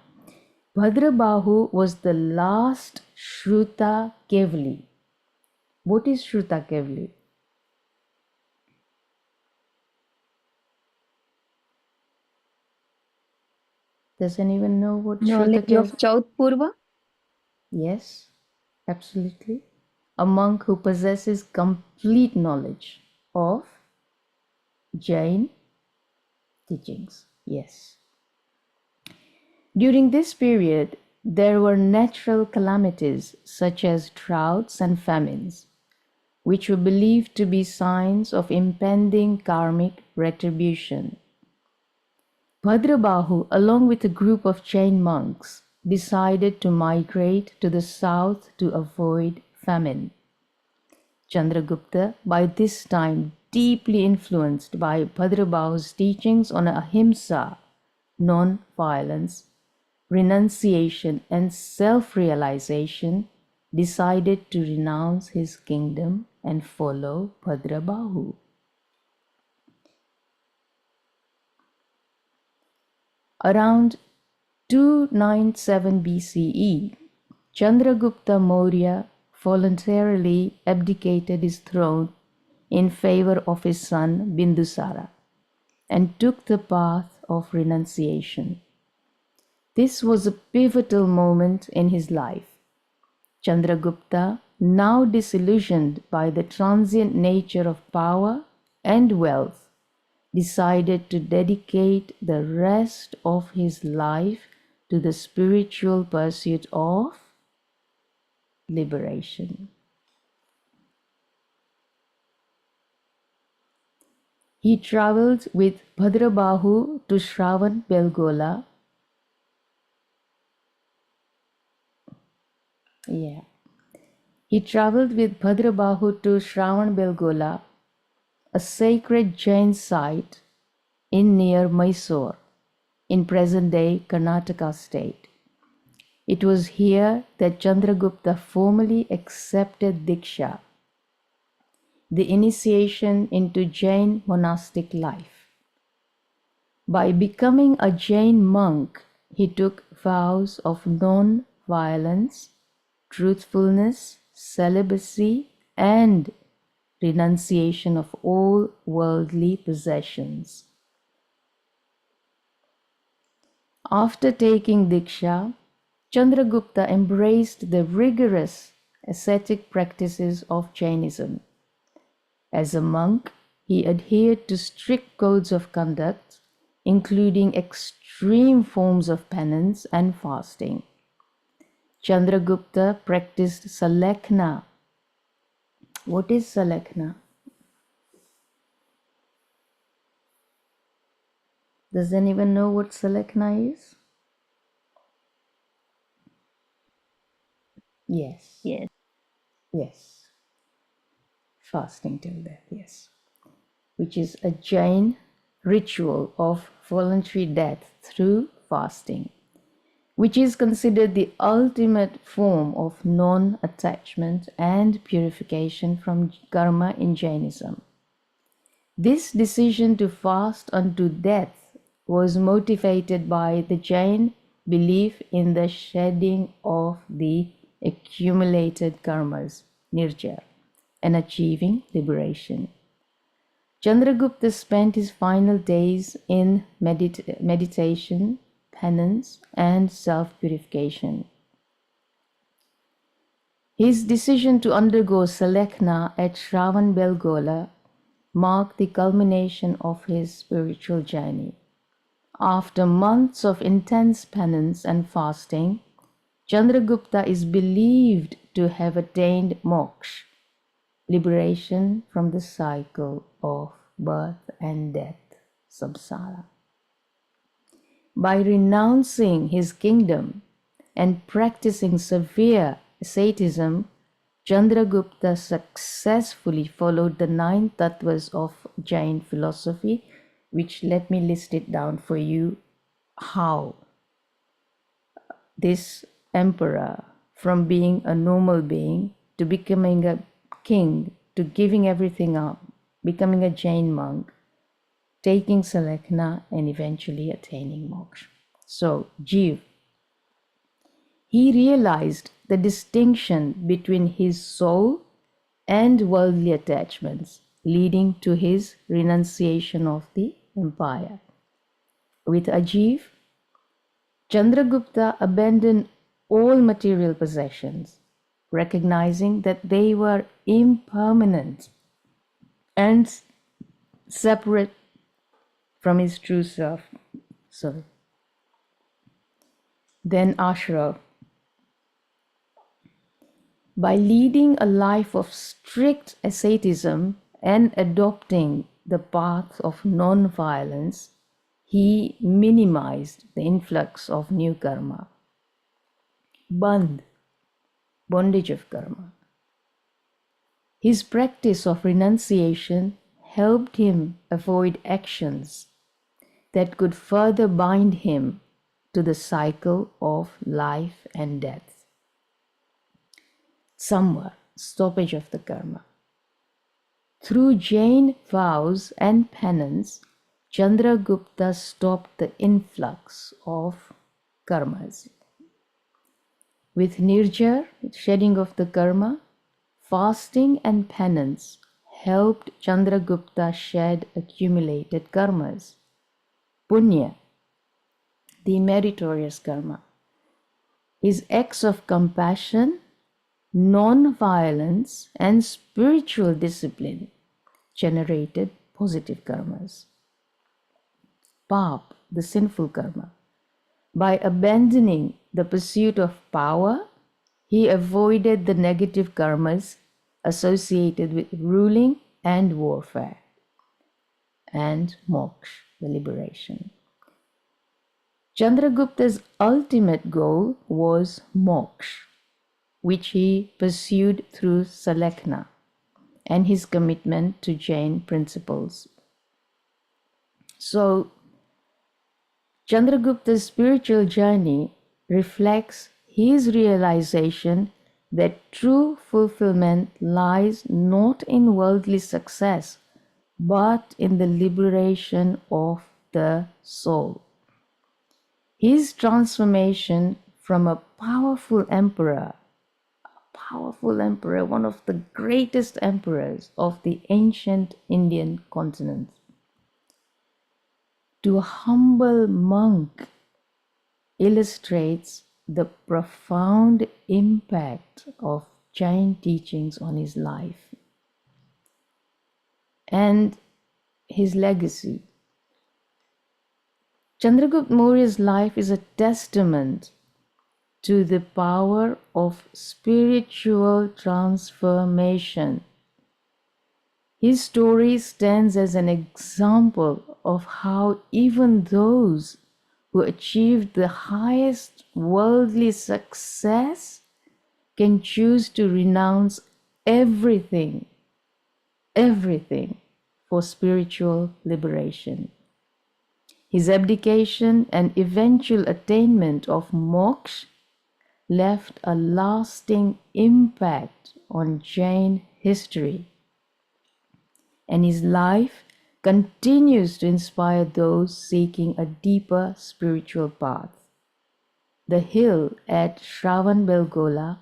Bhadrabahu was the last Shruta Kevali. What is Shruta Kevali? Does anyone know what Shruta Knowledge of Kevali? Chautpurva? Yes, absolutely. A monk who possesses complete knowledge of Jain teachings. Yes. During this period, there were natural calamities such as droughts and famines, which were believed to be signs of impending karmic retribution. Bhadrabahu, along with a group of Jain monks, decided to migrate to the south to avoid famine. Chandragupta, by this time deeply influenced by Bhadrabahu's teachings on ahimsa, non-violence, renunciation, and self-realization, decided to renounce his kingdom and follow Bhadrabahu. Around 297 BCE, Chandragupta Maurya voluntarily abdicated his throne in favor of his son Bindusara and took the path of renunciation. This was a pivotal moment in his life. Chandragupta, now disillusioned by the transient nature of power and wealth, decided to dedicate the rest of his life to the spiritual pursuit of liberation. He traveled with Bhadrabahu to Shravan Belgola. He traveled with Bhadrabahu to Shravan Belgola, a sacred Jain site in near Mysore. in present-day Karnataka state. It was here that Chandragupta formally accepted Diksha, the initiation into Jain monastic life. By becoming a Jain monk, he took vows of non-violence, truthfulness, celibacy, and renunciation of all worldly possessions. After taking Diksha, Chandragupta embraced the rigorous ascetic practices of Jainism. As a monk, he adhered to strict codes of conduct, including extreme forms of penance and fasting. Chandragupta practiced Salekna. What is Salekna? Does anyone know what Salekna is? Yes. Yes. Yes. Fasting till death, yes. Which is a Jain ritual of voluntary death through fasting, which is considered the ultimate form of non-attachment and purification from karma in Jainism. This decision to fast unto death was motivated by the Jain belief in the shedding of the accumulated karmas, nirja, and achieving liberation. Chandragupta spent his final days in meditation, penance, and self-purification. His decision to undergo Salekna at Shravan-Belgola marked the culmination of his spiritual journey. After months of intense penance and fasting, Chandragupta is believed to have attained moksha, liberation from the cycle of birth and death, samsara. By renouncing his kingdom and practicing severe asceticism, Chandragupta successfully followed the 9 tattvas of Jain philosophy, which let me list it down for you how this emperor, from being a normal being to becoming a king, to giving everything up, becoming a Jain monk, taking Salekna, and eventually attaining moksha. So, Jeev, he realized the distinction between his soul and worldly attachments, leading to his renunciation of the empire. With Ajiv, Chandragupta abandoned all material possessions, recognizing that they were impermanent and separate from his true self. Then Ashraf. By leading a life of strict asceticism and adopting the path of non-violence, he minimized the influx of new karma. Bondage of karma. His practice of renunciation helped him avoid actions that could further bind him to the cycle of life and death. Samvar, stoppage of the karma. Through Jain vows and penance, Chandragupta stopped the influx of karmas. With nirjar, shedding of the karma, fasting and penance helped Chandragupta shed accumulated karmas. Punya, the meritorious karma. His acts of compassion, non-violence, and spiritual discipline generated positive karmas. Pap, the sinful karma. By abandoning the pursuit of power, he avoided the negative karmas associated with ruling and warfare. And moksha, the liberation. Chandragupta's ultimate goal was moksha, which he pursued through Salekna and his commitment to Jain principles. So, Chandragupta's spiritual journey reflects his realization that true fulfillment lies not in worldly success but in the liberation of the soul. His transformation from a powerful emperor, one of the greatest emperors of the ancient Indian continent, to a humble monk illustrates the profound impact of Jain teachings on his life and his legacy. Chandragupta Maurya's life is a testament to the power of spiritual transformation. His story stands as an example of how even those who achieved the highest worldly success can choose to renounce everything for spiritual liberation. His abdication and eventual attainment of moksha left a lasting impact on Jain history, and his life continues to inspire those seeking a deeper spiritual path. The hill at Shravanbelgola,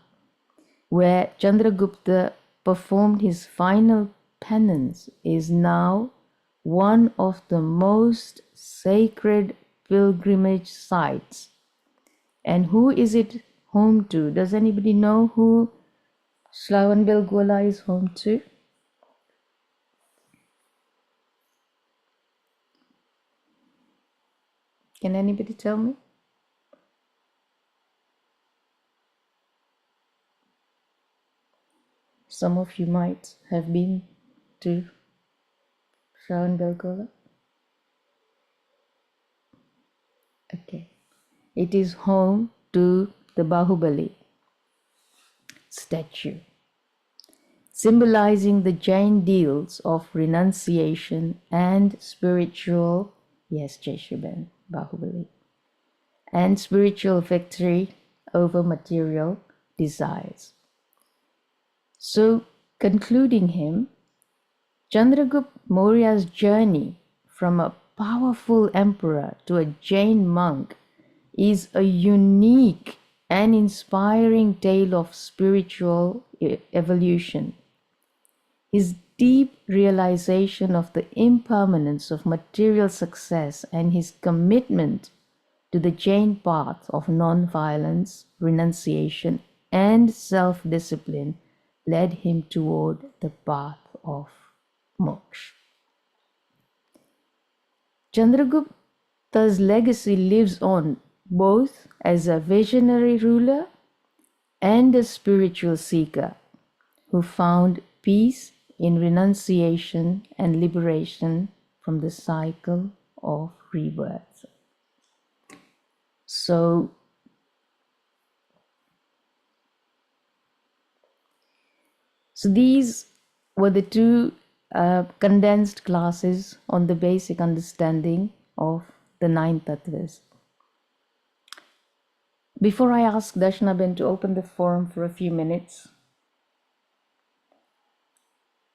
where Chandragupta performed his final penance, is now one of the most sacred pilgrimage sites. And who is it home to? Does anybody know who Shravanbelgola is home to? Can anybody tell me? Some of you might have been to Shravanbelgola. Okay. It is home to the Bahubali statue, symbolizing the Jain deals of renunciation and spiritual, yes, Jeshuben, Bahubali, and spiritual victory over material desires. So, concluding him, Chandragupta Maurya's journey from a powerful emperor to a Jain monk is a unique and inspiring tale of spiritual evolution. His deep realization of the impermanence of material success and his commitment to the Jain path of non-violence, renunciation, and self-discipline led him toward the path of moksha. Chandragupta's legacy lives on both as a visionary ruler and a spiritual seeker who found peace in renunciation and liberation from the cycle of rebirth. So, these were the two condensed classes on the basic understanding of the 9 tattvas. Before I ask Darshanaben to open the forum for a few minutes,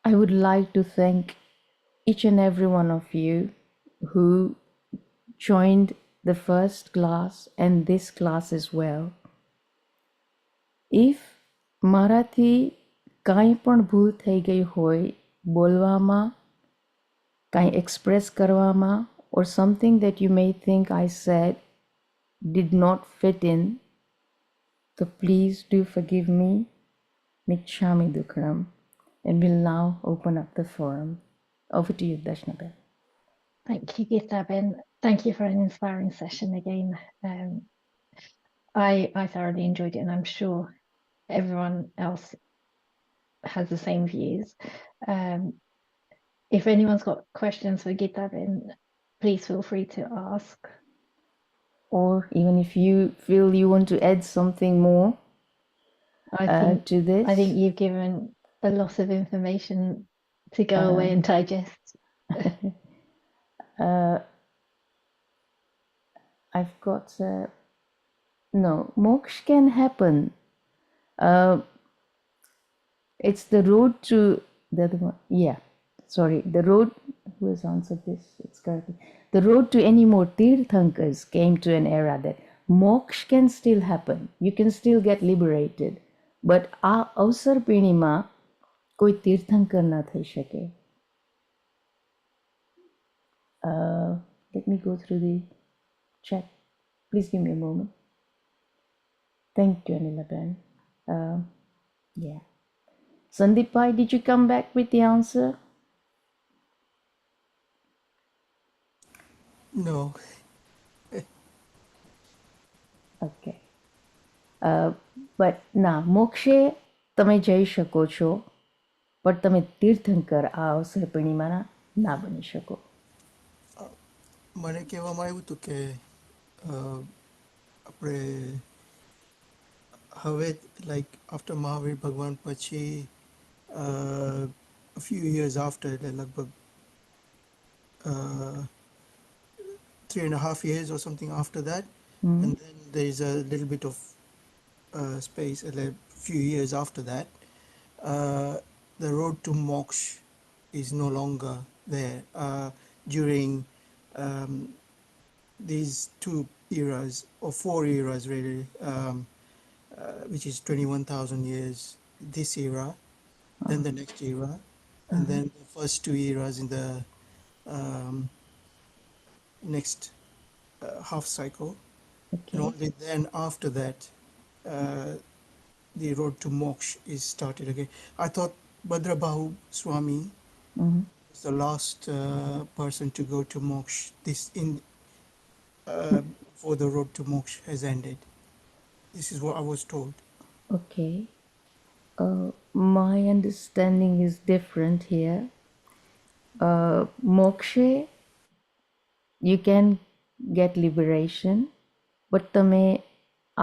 I would like to thank each and every one of you who joined the first class and this class as well. If મારાથી કાંઈ પણ ભૂલ થઈ ગઈ હોય બોલવામાં, કાંઈ express કરવામાં, or something that you may think I said did not fit in, so please do forgive me. Michami Dukram. And we'll now open up the forum. Over to you, Darshanaben. Thank you, Geetaben. Thank you for an inspiring session again. I thoroughly enjoyed it, and I'm sure everyone else has the same views. If anyone's got questions for Geetaben, please feel free to ask. Or even if you feel you want to add something more to this. I think you've given a lot of information to go away and digest. I've got no, moksha can happen. It's the road to the other one. Yeah, sorry. The road. Who has answered this? It's correctly. The road to any more Tirthankars came to an era that moksha can still happen. You can still get liberated. But આ અવસર પેઢીમાં કોઈ તીર્થંકર ના થઈ શકે. Let me go through the chat. Please give me a moment. Thank you, Anilaben. Yeah. Sandeep Pai, did you come back with the answer? No. Okay. But ના મોક્ષે તમે જઈ શકો છો પણ તમે તીર્થંકર આ અવસર પૂર્ણિમાના ના બની શકો. મને કહેવામાં આવ્યું હતું કે આપણે હવે લાઈક આફ્ટર મહાવીર ભગવાન પછી a few years after એટલે લગભગ 3.5 years or something after that, and then there is a little bit of space, a few years after that, the road to moksha is no longer there. During these two eras, or four eras really, which is 21,000 years, this era, then the next era, and then the first two eras in the um, next half cycle. Okay. And only then after that, the road to moksha is started again. I thought Bhadrabahu Swami was the last person to go to moksha. Before the road to moksha has ended. This is what I was told. Okay. My understanding is different here. Moksha, you can get liberation, but તમે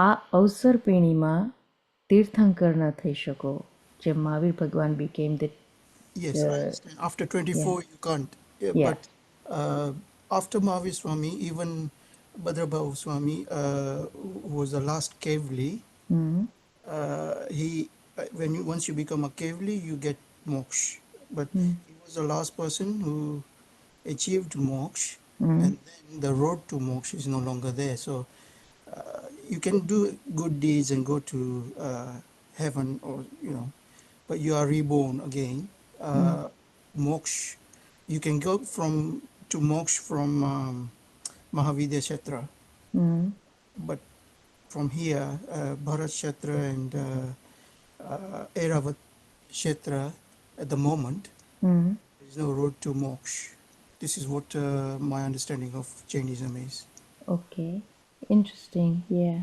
આ અવસર પેઢીમાં તીર્થંકર ન થઈ શકો. જેમ મહાવીર ભગવાન became the Yes, I understand. After 24, you can't. Yeah. But after Mahavir Swami, even Bhadrabahu Swami, who was the last Kevli, once you become a Kevli, you get moksha. But he was the last person who achieved moksha, and then the road to moksha is no longer there. So you can do good deeds and go to heaven, or but you are reborn again. Moksha, you can go to moksha from Mahavidya Kshetra, but from here, Bharat Kshetra and Airavat Kshetra, at the moment, there is no road to moksha. This is what my understanding of Jainism is. Okay, interesting. Yeah.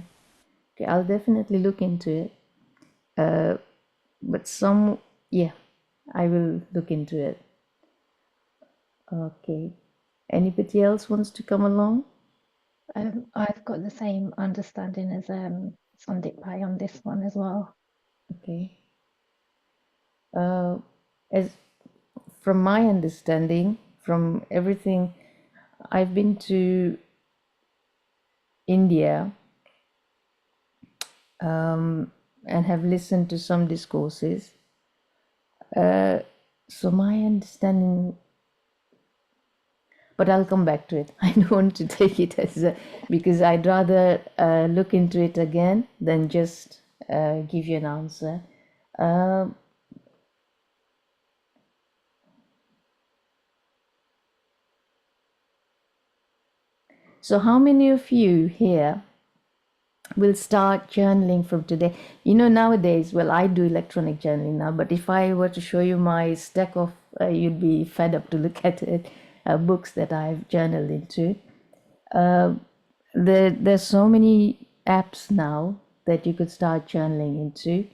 Okay, I'll definitely look into it. But I will look into it. Okay. Anybody else wants to come along? I've got the same understanding as Sandeep Pai on this one as well. Okay. As from my understanding, from everything, I've been to India and have listened to some discourses. So my understanding, but I'll come back to it. I don't want to take it as because I'd rather look into it again than just give you an answer. So how many of you here will start journaling from today? You know, nowadays, well, I do electronic journaling now, but if I were to show you my stack of, you'd be fed up to look at it, books that I've journaled into. There's so many apps now that you could start journaling into.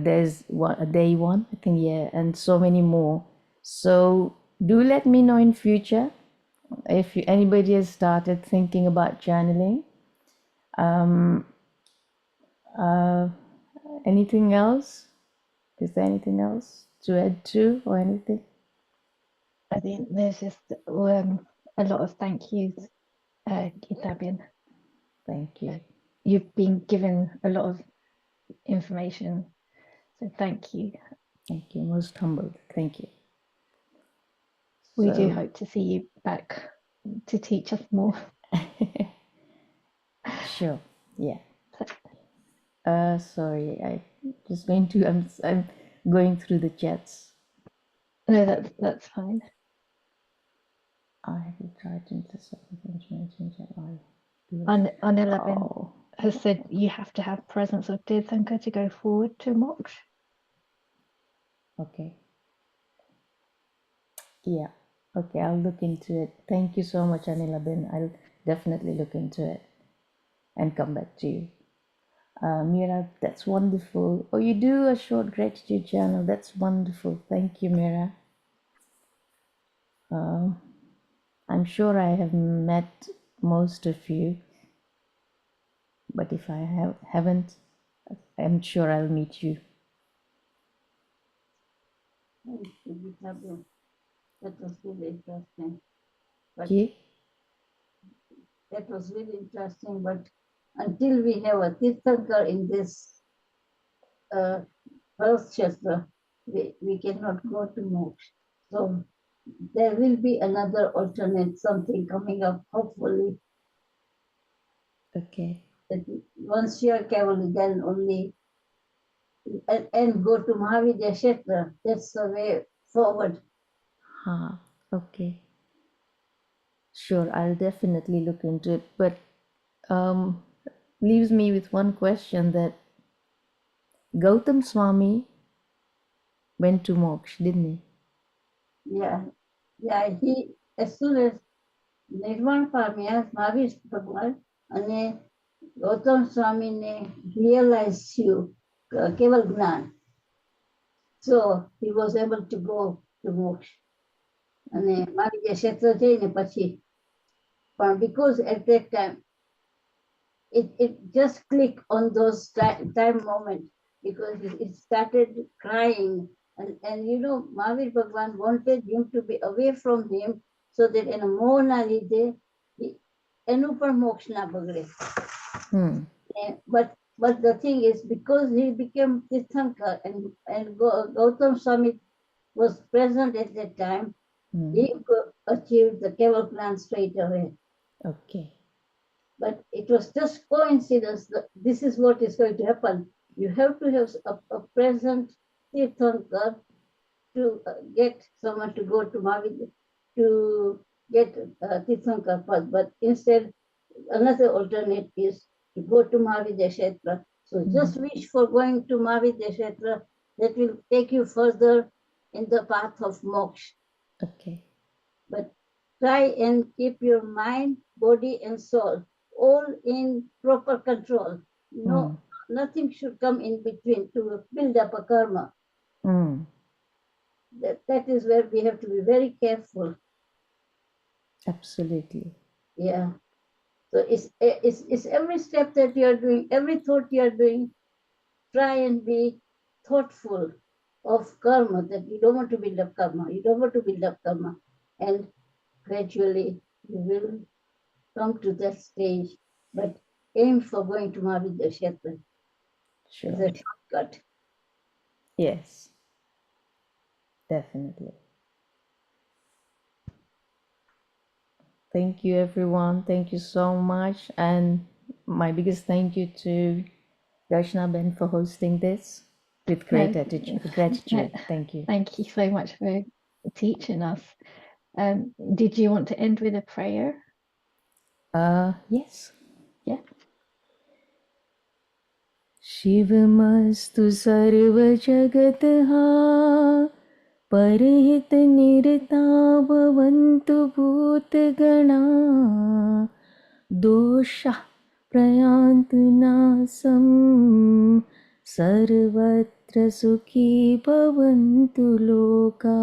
There's a day one, I think, yeah, and so many more. So do let me know in future if anybody has started thinking about journaling. Anything else? Is there anything else to add to or anything? I think there's just a lot of thank yous, Gitabian. Thank you. You've been given a lot of information, so thank you. Thank you. Most humbled. Thank you. We do So- hope to see you back to teach us more. Sure. Yeah. Sorry, I just going to. I'm going through the chats. No, that's fine. I have tried to intercept the information chat line. On 11 Oh, has said you have to have presence of Tirthankar to go forward to moksha. okay. Yeah. Okay, I'll look into it. Thank you so much, Anilabin. I'll definitely look into it and come back to you. Mira, that's wonderful. Oh, you do a short gratitude channel. That's wonderful. Thank you, Mira. I'm sure I have met most of you, but if I haven't, I'm sure I'll meet you. Thank you, Gita. That was really interesting. Okay? That was really interesting. But until we have a Tirthankar in this Earth Shastra, we cannot go to moksha. So there will be another alternate something coming up, hopefully. Okay. That once you are Kavali, then only and go to Mahavidya Kshetra. That's the way forward. Okay. Sure, I'll definitely look into it. But leaves me with one question that Gautam Swami went to moksha, didn't he? Yeah. He as soon as નિર્વાણ પામ્યા મહાવીર ભગવાન અને ગૌતમ સ્વામીને realise થયું કેવલ જ્ઞાન. So he was able to go to moksha. અને મહાવીર ક્ષેત્ર જઈને પછી પણ because at that time it just clicked on those time moment because it started crying and you know Mahavir Bhagwan wanted him to be away from him so that in a Mohana લીધે એનું પણ મોક્ષ ના બગડે. But the thing is because he became Tirthankar and Gautam Swami was present at that time, he achieved the Keval Plan straight away. Okay. But it was just coincidence that this is what is going to happen. You have to have a present Tirthankar to get someone to go to Mahavidya to get Tirthankar path. But instead, another alternate is to go to Mahavidya Kshetra. So just wish for going to Mahavidya Kshetra. That will take you further in the path of moksha. Okay. But try and keep your mind, body, and soul all in proper control. No, nothing should come in between to build up a karma. That is where we have to be very careful. Absolutely. Yeah. So it's every step that you are doing, every thought you are doing, try and be thoughtful of karma, that you don't want to build up karma. You don't want to build up karma. And gradually you will come to that stage, but aim for going to Mahavidya Kshetra. Sure. It's a shortcut. Yes. Definitely. Thank you, everyone. Thank you so much. And my biggest thank you to Darshana Ben for hosting this with great gratitude. Thank you. Thank you so much for teaching us. Did you want to end with a prayer? Yes. Yeah. शिवमस्तु सर्वजगतः परहित निरता भवन्तु भूतगणा दोषः प्रयान्तु नासं सर्वत्र सुखी भवन्तु लोका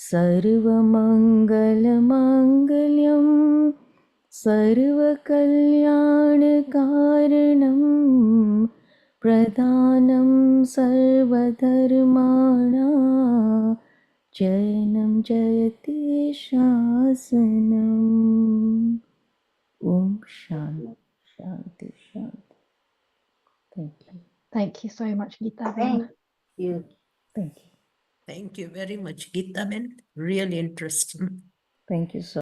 सर्वमङ्गलमाङ्गल्यं सर्वकल्याणकारणं प्रधानं सर्वधर्माणां जयनं जयति शासनम्. Om Shanti. Shanti, Shanti. Thank you. Thank you so much, Geeta Ben. Thank you. Thank you. Thank you very much, Geeta Ben. Really interesting. Thank you so